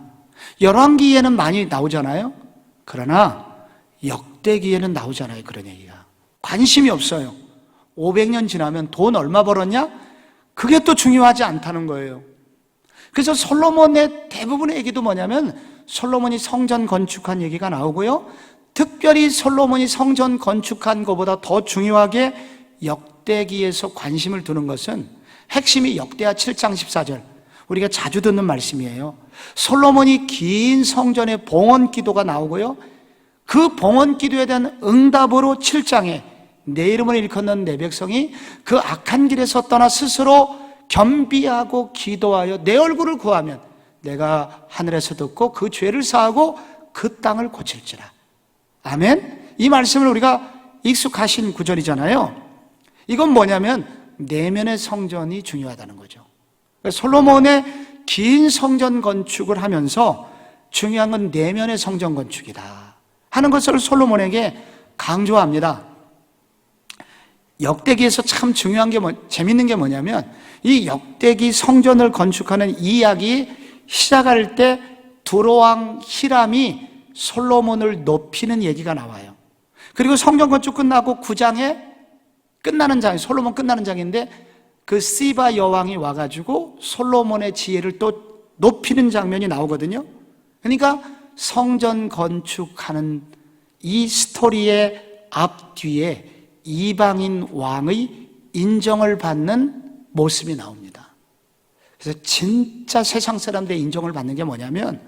열왕기에는 많이 나오잖아요. 그러나 역대기에는 나오잖아요. 그런 얘기가 관심이 없어요. 500년 지나면 돈 얼마 벌었냐? 그게 또 중요하지 않다는 거예요. 그래서 솔로몬의 대부분의 얘기도 뭐냐면 솔로몬이 성전 건축한 얘기가 나오고요, 특별히 솔로몬이 성전 건축한 것보다 더 중요하게 역대기에서 관심을 두는 것은 핵심이 역대하 7장 14절, 우리가 자주 듣는 말씀이에요. 솔로몬이 긴 성전의 봉헌 기도가 나오고요, 그 봉헌 기도에 대한 응답으로 7장에 내 이름을 일컫는 내 백성이 그 악한 길에서 떠나 스스로 겸비하고 기도하여 내 얼굴을 구하면 내가 하늘에서 듣고 그 죄를 사하고 그 땅을 고칠지라. 아멘. 이 말씀을 우리가 익숙하신 구절이잖아요. 이건 뭐냐면 내면의 성전이 중요하다는 거죠. 솔로몬의 긴 성전 건축을 하면서 중요한 건 내면의 성전 건축이다 하는 것을 솔로몬에게 강조합니다. 역대기에서 참 중요한 게 재밌는 게 뭐냐면 이 역대기 성전을 건축하는 이 이야기 시작할 때 두로왕 히람이 솔로몬을 높이는 얘기가 나와요. 그리고 성전 건축 끝나고 9장에 끝나는 장, 솔로몬 끝나는 장인데 그 시바 여왕이 와가지고 솔로몬의 지혜를 또 높이는 장면이 나오거든요. 그러니까 성전 건축하는 이 스토리의 앞뒤에 이방인 왕의 인정을 받는 모습이 나옵니다. 그래서 진짜 세상 사람들의 인정을 받는 게 뭐냐면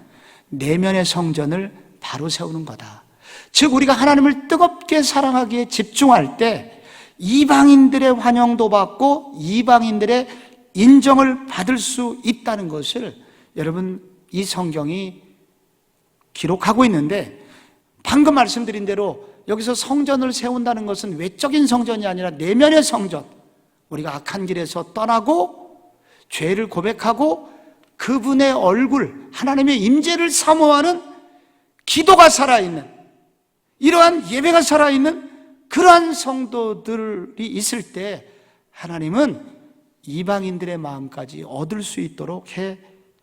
내면의 성전을 바로 세우는 거다. 즉 우리가 하나님을 뜨겁게 사랑하기에 집중할 때 이방인들의 환영도 받고 이방인들의 인정을 받을 수 있다는 것을 여러분 이 성경이 기록하고 있는데, 방금 말씀드린 대로 여기서 성전을 세운다는 것은 외적인 성전이 아니라 내면의 성전, 우리가 악한 길에서 떠나고 죄를 고백하고 그분의 얼굴, 하나님의 임재를 사모하는 기도가 살아있는, 이러한 예배가 살아있는 그러한 성도들이 있을 때 하나님은 이방인들의 마음까지 얻을 수 있도록 해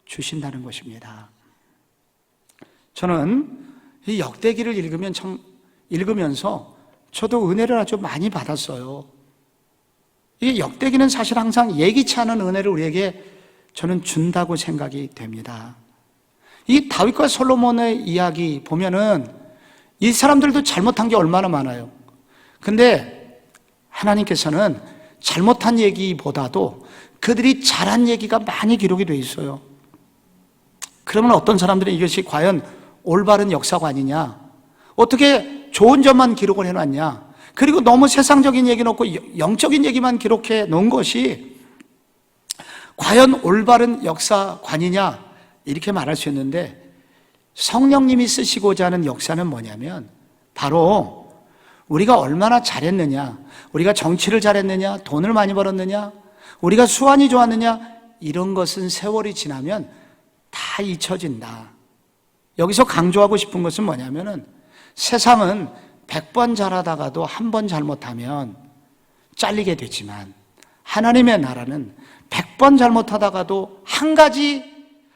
주신다는 것입니다. 저는 이 역대기를 읽으면서 저도 은혜를 아주 많이 받았어요. 이 역대기는 사실 항상 예기치 않은 은혜를 우리에게 저는 준다고 생각이 됩니다. 이 다윗과 솔로몬의 이야기 보면은 이 사람들도 잘못한 게 얼마나 많아요. 근데 하나님께서는 잘못한 얘기보다도 그들이 잘한 얘기가 많이 기록이 되어 있어요. 그러면 어떤 사람들은 이것이 과연 올바른 역사관이냐, 어떻게 좋은 점만 기록을 해놨냐, 그리고 너무 세상적인 얘기는 없고 영적인 얘기만 기록해 놓은 것이 과연 올바른 역사관이냐, 이렇게 말할 수 있는데, 성령님이 쓰시고자 하는 역사는 뭐냐면 바로 우리가 얼마나 잘했느냐, 우리가 정치를 잘했느냐, 돈을 많이 벌었느냐, 우리가 수완이 좋았느냐, 이런 것은 세월이 지나면 다 잊혀진다. 여기서 강조하고 싶은 것은 뭐냐면은 세상은 100번 잘하다가도 한 번 잘못하면 잘리게 되지만 하나님의 나라는 100번 잘못하다가도 한 가지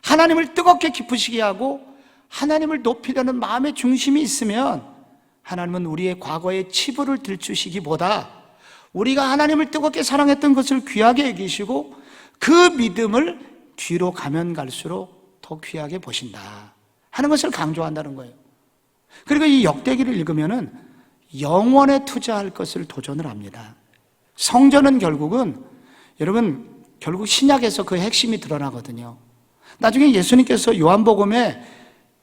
하나님을 뜨겁게 기쁘시게 하고 하나님을 높이려는 마음의 중심이 있으면 하나님은 우리의 과거의 치부를 들추시기보다 우리가 하나님을 뜨겁게 사랑했던 것을 귀하게 여기시고 그 믿음을 뒤로 가면 갈수록 더 귀하게 보신다 하는 것을 강조한다는 거예요. 그리고 이 역대기를 읽으면은 영원에 투자할 것을 도전을 합니다. 성전은 결국은 여러분 결국 신약에서 그 핵심이 드러나거든요. 나중에 예수님께서 요한복음에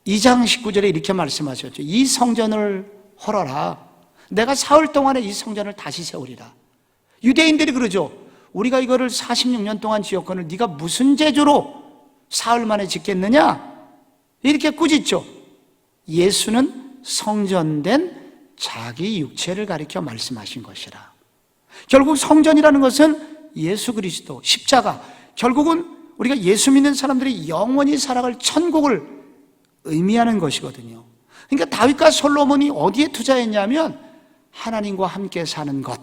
2장 19절에 이렇게 말씀하셨죠. 이 성전을 헐어라. 내가 사흘 동안에 이 성전을 다시 세우리라. 유대인들이 그러죠. 우리가 이거를 46년 동안 지었거늘 네가 무슨 재주로 사흘 만에 짓겠느냐? 이렇게 꾸짖죠. 예수는 성전된 자기 육체를 가리켜 말씀하신 것이라. 결국 성전이라는 것은 예수 그리스도, 십자가, 결국은 우리가 예수 믿는 사람들이 영원히 살아갈 천국을 의미하는 것이거든요. 그러니까 다윗과 솔로몬이 어디에 투자했냐면 하나님과 함께 사는 것,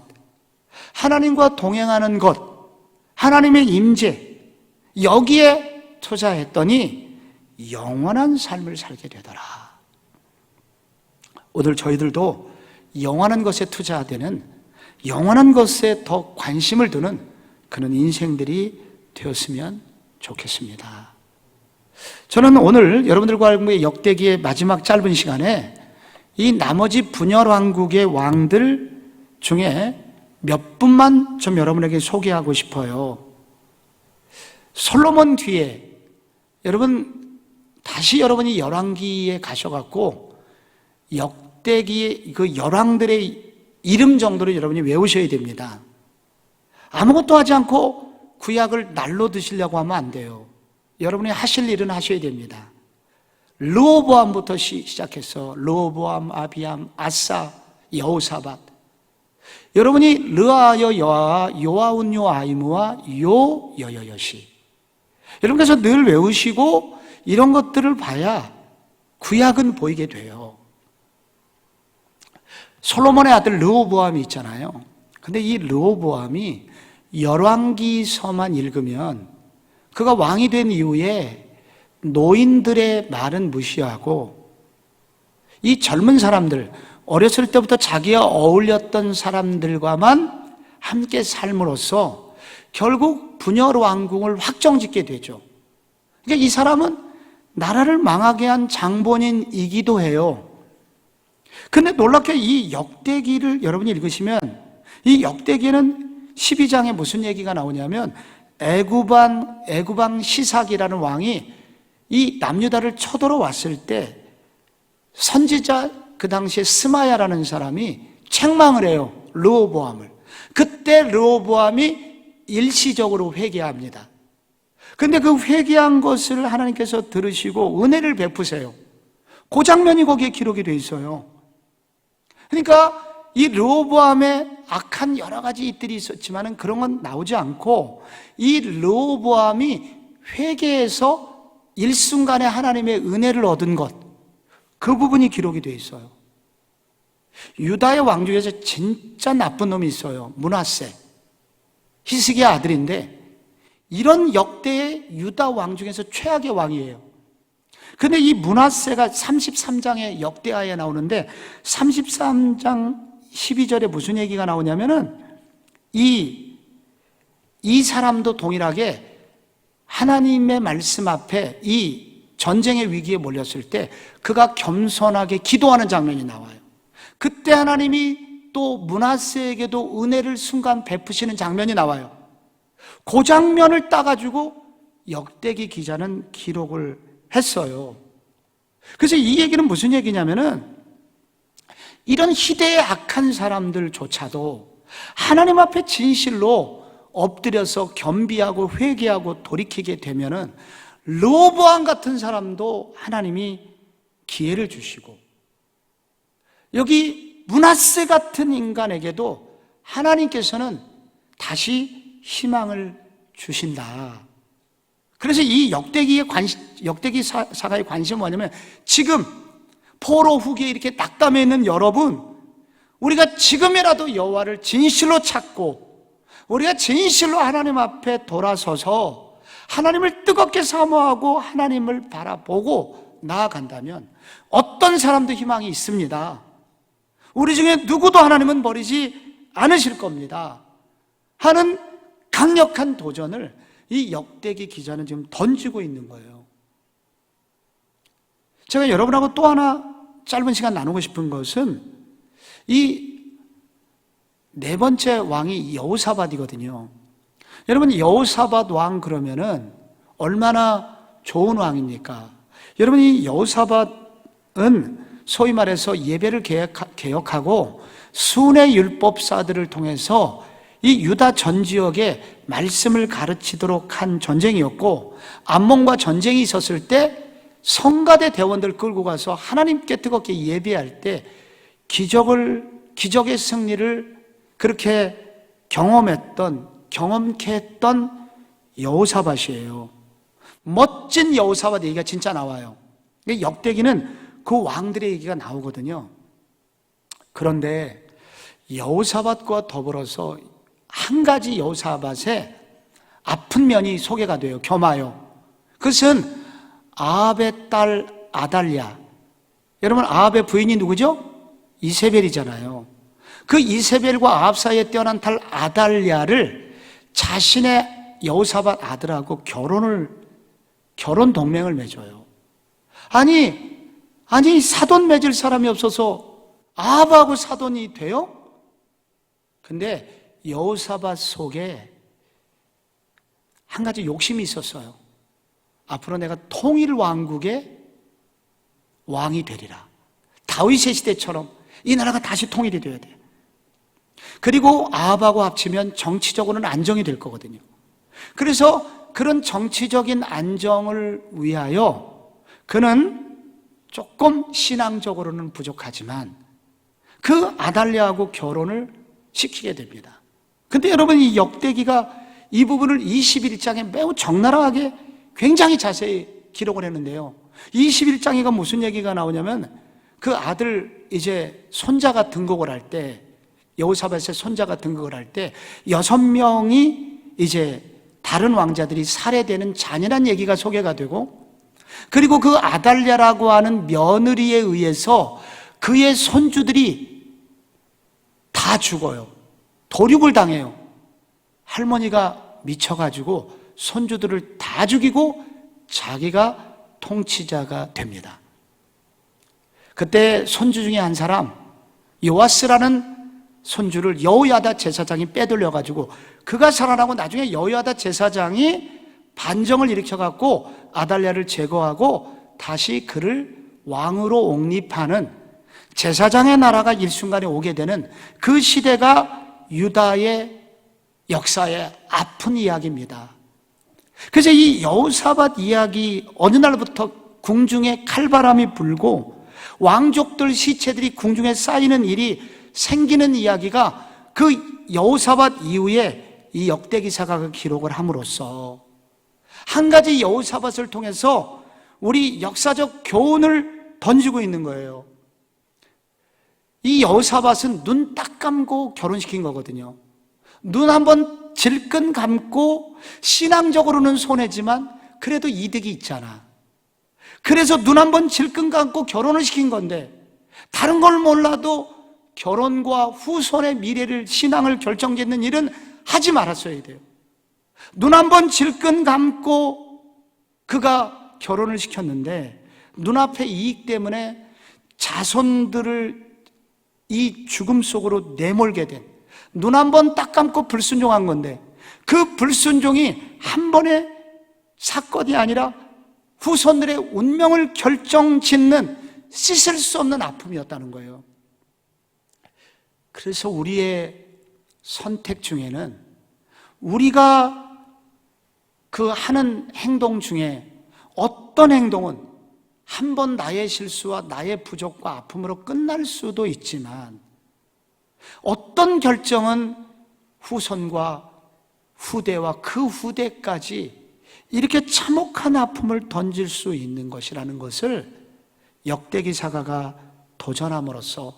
하나님과 동행하는 것, 하나님의 임재, 여기에 투자했더니 영원한 삶을 살게 되더라. 오늘 저희들도 영원한 것에 투자되는, 영원한 것에 더 관심을 두는 그런 인생들이 되었으면 좋겠습니다. 저는 오늘 여러분들과 함께 역대기의 마지막 짧은 시간에 이 나머지 분열왕국의 왕들 중에 몇 분만 좀 여러분에게 소개하고 싶어요. 솔로몬 뒤에 여러분 다시 여러분이 열왕기에 가셔갖고 역대기의 그 열왕들의 이름 정도를 여러분이 외우셔야 됩니다. 아무것도 하지 않고 구약을 날로 드시려고 하면 안 돼요. 여러분이 하실 일은 하셔야 됩니다. 르호보암부터 시작해서 르호보암, 아비암, 아사, 여호사밧. 여러분이 르아여 여아, 요아운 요아이무와 요 여여여시. 여러분께서 늘 외우시고 이런 것들을 봐야 구약은 보이게 돼요. 솔로몬의 아들 르호보암이 있잖아요. 근데 이 르호보암이 열왕기서만 읽으면 그가 왕이 된 이후에 노인들의 말은 무시하고 이 젊은 사람들, 어렸을 때부터 자기와 어울렸던 사람들과만 함께 삶으로써 결국 분열 왕궁을 확정짓게 되죠. 그러니까 이 사람은 나라를 망하게 한 장본인이기도 해요. 근데 놀랍게 이 역대기를 여러분이 읽으시면 이 역대기는 12장에 무슨 얘기가 나오냐면 애굽왕 시삭이라는 왕이 이 남유다를 쳐들어왔을 때 선지자 그 당시에 스마야라는 사람이 책망을 해요. 르호보암을. 그때 르호보암이 일시적으로 회개합니다. 근데 그 회개한 것을 하나님께서 들으시고 은혜를 베푸세요. 그 장면이 거기에 기록이 돼 있어요. 그러니까 이 르호보암의 악한 여러 가지 일들이 있었지만은 그런 건 나오지 않고 이 르호보암이 회개해서 일순간에 하나님의 은혜를 얻은 것, 그 부분이 기록이 돼 있어요. 유다의 왕 중에서 진짜 나쁜 놈이 있어요. 므낫세, 히스기야 아들인데 이런 역대의 유다 왕 중에서 최악의 왕이에요. 근데 이 므낫세가 33장의 역대하에 나오는데 33장 12절에 무슨 얘기가 나오냐면은 이 사람도 동일하게 하나님의 말씀 앞에 이 전쟁의 위기에 몰렸을 때 그가 겸손하게 기도하는 장면이 나와요. 그때 하나님이 또 므낫세에게도 은혜를 순간 베푸시는 장면이 나와요. 그 장면을 따가지고 역대기 기자는 기록을 했어요. 그래서 이 얘기는 무슨 얘기냐면은 이런 희대의 악한 사람들조차도 하나님 앞에 진실로 엎드려서 겸비하고 회개하고 돌이키게 되면은 르호보암 같은 사람도 하나님이 기회를 주시고 여기 므낫세 같은 인간에게도 하나님께서는 다시 희망을 주신다. 그래서 이 역대기 사가의 관심은 뭐냐면 지금 포로 후기에 이렇게 낙담해 있는 여러분, 우리가 지금이라도 여호와를 진실로 찾고 우리가 진실로 하나님 앞에 돌아서서 하나님을 뜨겁게 사모하고 하나님을 바라보고 나아간다면 어떤 사람도 희망이 있습니다. 우리 중에 누구도 하나님은 버리지 않으실 겁니다 하는 강력한 도전을 이 역대기 기자는 지금 던지고 있는 거예요. 제가 여러분하고 또 하나 짧은 시간 나누고 싶은 것은 이 네 번째 왕이 여호사밧이거든요. 여러분, 여호사밧 왕 그러면은 얼마나 좋은 왕입니까? 여러분, 이 여호사밧은 소위 말해서 예배를 개혁하고 순회 율법사들을 통해서 이 유다 전 지역에 말씀을 가르치도록 한 전쟁이었고, 암몬과 전쟁이 있었을 때 성가대 대원들 끌고 가서 하나님께 뜨겁게 예배할 때 기적의 승리를 그렇게 경험케 했던 여호사밧이에요. 멋진 여호사밧 얘기가 진짜 나와요. 역대기는 그 왕들의 얘기가 나오거든요. 그런데 여호사밧과 더불어서 한 가지 여호사밧의 아픈 면이 소개가 돼요. 겸하여. 그것은 아합의 딸 아달랴. 여러분, 아합의 부인이 누구죠? 이세벨이잖아요. 그 이세벨과 아합 사이에 뛰어난 딸 아달랴를 자신의 여호사밧 아들하고 결혼 동맹을 맺어요. 아니 사돈 맺을 사람이 없어서 아합하고 사돈이 돼요? 근데 여호사밧 속에 한 가지 욕심이 있었어요. 앞으로 내가 통일 왕국의 왕이 되리라. 다윗의 시대처럼 이 나라가 다시 통일이 되어야 돼요. 그리고 아합하고 합치면 정치적으로는 안정이 될 거거든요. 그래서 그런 정치적인 안정을 위하여 그는 조금 신앙적으로는 부족하지만 그 아달랴하고 결혼을 시키게 됩니다. 근데 여러분, 이 역대기가 이 부분을 21장에 매우 적나라하게 굉장히 자세히 기록을 했는데요. 21장에가 무슨 얘기가 나오냐면 그 아들 이제 손자가 등극을 할 때, 여호사밧의 손자가 등극을 할 때 6명이 이제 다른 왕자들이 살해되는 잔인한 얘기가 소개가 되고, 그리고 그 아달랴라고 하는 며느리에 의해서 그의 손주들이 다 죽어요. 도륙을 당해요. 할머니가 미쳐가지고 손주들을 다 죽이고 자기가 통치자가 됩니다. 그때 손주 중에 한 사람, 요아스라는 손주를 여호야다 제사장이 빼돌려가지고 그가 살아나고 나중에 여호야다 제사장이 반정을 일으켜갖고 아달랴를 제거하고 다시 그를 왕으로 옹립하는 제사장의 나라가 일순간에 오게 되는 그 시대가 유다의 역사의 아픈 이야기입니다. 그래서 이 여호사밧 이야기, 어느 날부터 궁중에 칼바람이 불고 왕족들 시체들이 궁중에 쌓이는 일이 생기는 이야기가 그 여호사밧 이후에 이 역대기사가 그 기록을 함으로써 한 가지 여호사밧을 통해서 우리 역사적 교훈을 던지고 있는 거예요. 이 여호사밧은 눈 딱 감고 결혼시킨 거거든요. 눈 한번 질끈 감고 신앙적으로는 손해지만 그래도 이득이 있잖아. 그래서 눈 한번 질끈 감고 결혼을 시킨 건데 다른 걸 몰라도 결혼과 후손의 미래를, 신앙을 결정짓는 일은 하지 말았어야 돼요. 눈 한번 질끈 감고 그가 결혼을 시켰는데 눈앞의 이익 때문에 자손들을 이 죽음 속으로 내몰게 된, 눈 한번 딱 감고 불순종한 건데 그 불순종이 한 번의 사건이 아니라 후손들의 운명을 결정짓는 씻을 수 없는 아픔이었다는 거예요. 그래서 우리의 선택 중에는 우리가 그 하는 행동 중에 어떤 행동은 한 번 나의 실수와 나의 부족과 아픔으로 끝날 수도 있지만 어떤 결정은 후손과 후대와 그 후대까지 이렇게 참혹한 아픔을 던질 수 있는 것이라는 것을 역대기사가가 도전함으로써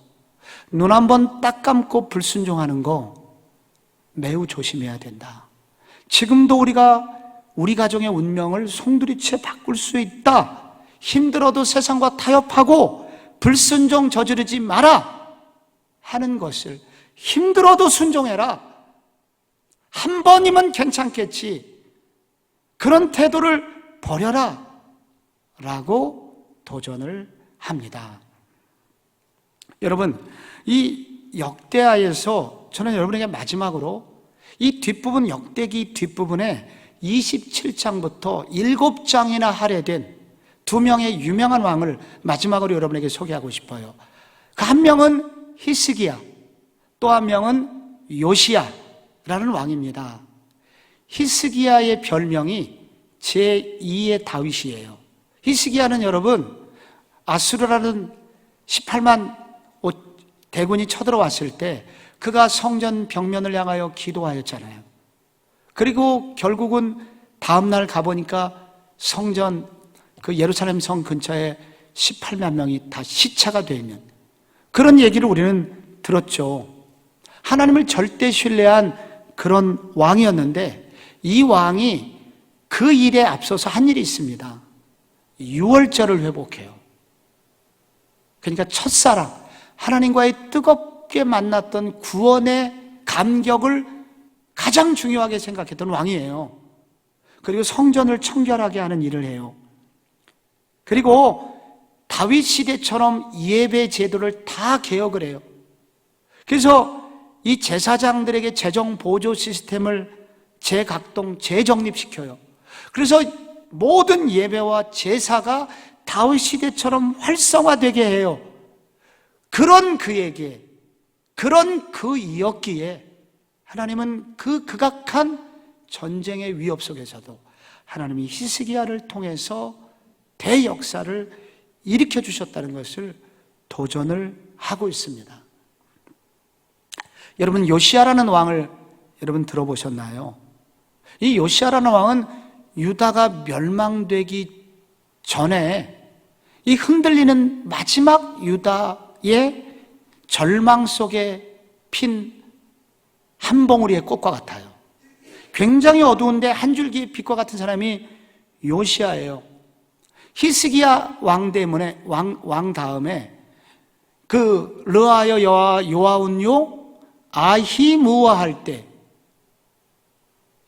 눈 한번 딱 감고 불순종하는 거 매우 조심해야 된다. 지금도 우리가 우리 가정의 운명을 송두리째 바꿀 수 있다. 힘들어도 세상과 타협하고 불순종 저지르지 마라 하는 것을, 힘들어도 순종해라, 한 번이면 괜찮겠지, 그런 태도를 버려라 라고 도전을 합니다. 여러분, 이 역대하에서 저는 여러분에게 마지막으로 이 뒷부분, 역대기 뒷부분에 27장부터 7장이나 할애된 두 명의 유명한 왕을 마지막으로 여러분에게 소개하고 싶어요. 그 한 명은 히스기야, 또 한 명은 요시야라는 왕입니다. 히스기야의 별명이 제2의 다윗이에요. 히스기야는 여러분, 아수르라는 18만 대군이 쳐들어왔을 때 그가 성전 벽면을 향하여 기도하였잖아요. 그리고 결국은 다음날 가보니까 성전, 그 예루살렘 성 근처에 18만 명이 다 시체가 되어 있는 그런 얘기를 우리는 들었죠. 하나님을 절대 신뢰한 그런 왕이었는데 이 왕이 그 일에 앞서서 한 일이 있습니다. 유월절을 회복해요. 그러니까 첫사랑, 하나님과의 뜨겁게 만났던 구원의 감격을 가장 중요하게 생각했던 왕이에요. 그리고 성전을 청결하게 하는 일을 해요. 그리고 다윗 시대처럼 예배 제도를 다 개혁을 해요. 그래서 이 제사장들에게 재정 보조 시스템을 재각동, 재정립시켜요. 그래서 모든 예배와 제사가 다윗 시대처럼 활성화되게 해요. 그런 그에게, 그런 그이었기에 하나님은 그 극악한 전쟁의 위협 속에서도 하나님이 히스기야를 통해서 대역사를 일으켜 주셨다는 것을 도전을 하고 있습니다. 여러분, 요시야라는 왕을 여러분 들어보셨나요? 이 요시야라는 왕은 유다가 멸망되기 전에 이 흔들리는 마지막 유다의 절망 속에 핀 한 봉우리의 꽃과 같아요. 굉장히 어두운데 한 줄기의 빛과 같은 사람이 요시야예요. 히스기야 왕 때문에 왕 다음에 그 르아여 요아운요 아히무와 할 때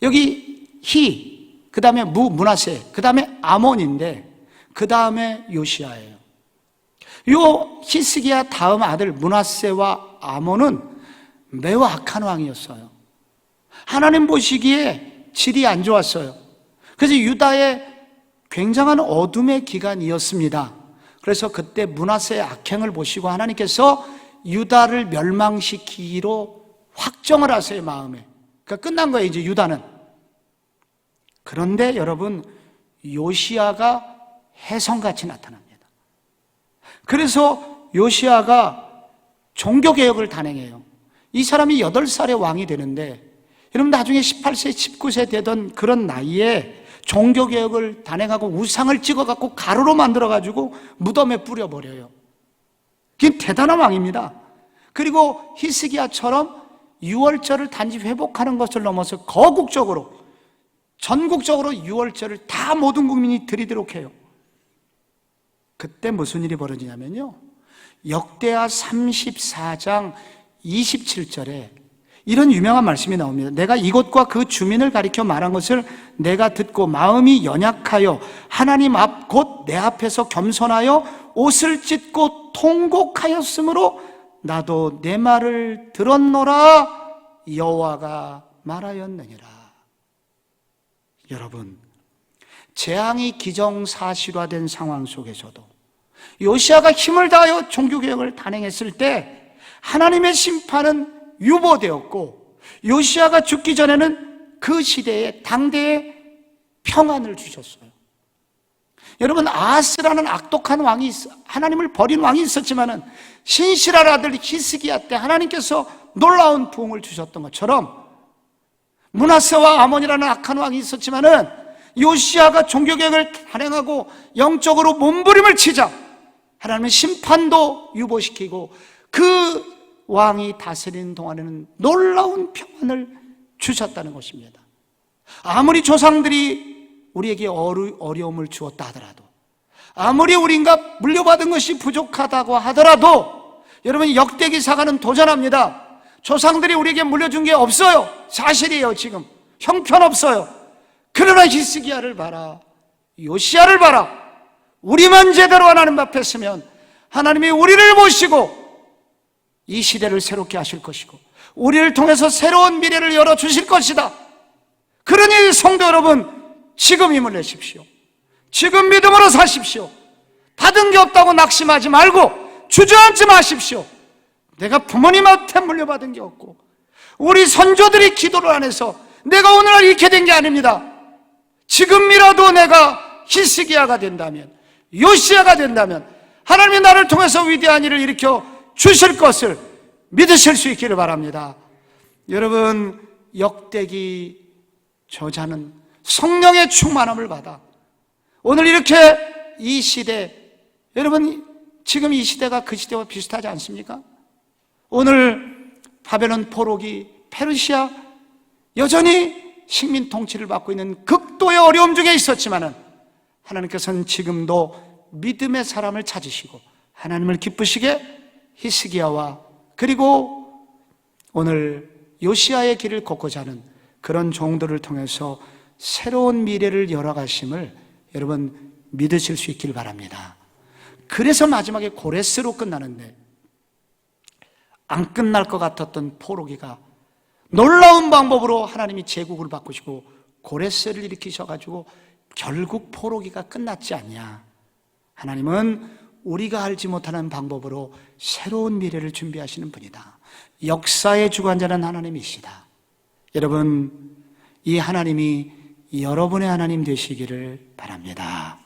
여기 히, 그 다음에 문하세, 그 다음에 아몬인데 그 다음에 요시야예요. 요 히스기야 다음 아들 문하세와 아몬은 매우 악한 왕이었어요. 하나님 보시기에 질이 안 좋았어요. 그래서 유다의 굉장한 어둠의 기간이었습니다. 그래서 그때 문하세의 악행을 보시고 하나님께서 유다를 멸망시키기로 확정을 하세요, 마음에. 그러니까 끝난 거예요, 이제 유다는. 그런데 여러분, 요시야가 혜성같이 나타납니다. 그래서 요시야가 종교개혁을 단행해요. 이 사람이 8살에 왕이 되는데, 여러분 나중에 18세, 19세 되던 그런 나이에 종교개혁을 단행하고 우상을 찍어갖고 가루로 만들어가지고 무덤에 뿌려버려요. 그게 대단한 왕입니다. 그리고 히스기야처럼 유월절을 단지 회복하는 것을 넘어서 거국적으로, 전국적으로 유월절을 다 모든 국민이 드리도록 해요. 그때 무슨 일이 벌어지냐면요, 역대하 34장 27절에 이런 유명한 말씀이 나옵니다. 내가 이곳과 그 주민을 가리켜 말한 것을 내가 듣고 마음이 연약하여 하나님 앞 곧 내 앞에서 겸손하여 옷을 찢고 통곡하였으므로 나도 내 말을 들었노라 여호와가 말하였느니라. 여러분, 재앙이 기정사실화된 상황 속에서도 요시야가 힘을 다하여 종교개혁을 단행했을 때 하나님의 심판은 유보되었고, 요시야가 죽기 전에는 그 시대에 당대에 평안을 주셨어요. 여러분, 아하스라는 악독한 왕이, 하나님을 버린 왕이 있었지만은 신실한 아들 히스기야 때 하나님께서 놀라운 부흥을 주셨던 것처럼, 므낫세와 아몬이라는 악한 왕이 있었지만은 요시야가 종교개혁을 단행하고 영적으로 몸부림을 치자 하나님은 심판도 유보시키고 그 왕이 다스리는 동안에는 놀라운 평안을 주셨다는 것입니다. 아무리 조상들이 우리에게 어려움을 주었다 하더라도, 아무리 우리가 물려받은 것이 부족하다고 하더라도, 여러분 역대기사가는 도전합니다. 조상들이 우리에게 물려준 게 없어요. 사실이에요. 지금 형편없어요. 그러나 히스기야를 봐라, 요시야를 봐라. 우리만 제대로 하나님 앞에 서면 하나님이 우리를 모시고 이 시대를 새롭게 하실 것이고 우리를 통해서 새로운 미래를 열어주실 것이다. 그러니 성도 여러분, 지금 힘을 내십시오. 지금 믿음으로 사십시오. 받은 게 없다고 낙심하지 말고 주저앉지 마십시오. 내가 부모님한테 물려받은 게 없고 우리 선조들이 기도를 안 해서 내가 오늘날 이렇게 된 게 아닙니다. 지금이라도 내가 히스기야가 된다면, 요시야가 된다면 하나님이 나를 통해서 위대한 일을 일으켜 주실 것을 믿으실 수 있기를 바랍니다. 여러분, 역대기 저자는 성령의 충만함을 받아 오늘 이렇게 이 시대, 여러분 지금 이 시대가 그 시대와 비슷하지 않습니까? 오늘 바벨론 포로기, 페르시아 여전히 식민 통치를 받고 있는 극도의 어려움 중에 있었지만은 하나님께서는 지금도 믿음의 사람을 찾으시고 하나님을 기쁘시게 히스기야와 그리고 오늘 요시야의 길을 걷고자 하는 그런 종들을 통해서 새로운 미래를 열어가심을 여러분 믿으실 수 있기를 바랍니다. 그래서 마지막에 고레스로 끝나는데, 안 끝날 것 같았던 포로기가 놀라운 방법으로 하나님이 제국을 바꾸시고 고레스를 일으키셔가지고 결국 포로기가 끝났지 않냐. 하나님은 우리가 알지 못하는 방법으로 새로운 미래를 준비하시는 분이다. 역사의 주관자는 하나님이시다. 여러분, 이 하나님이 여러분의 하나님 되시기를 바랍니다.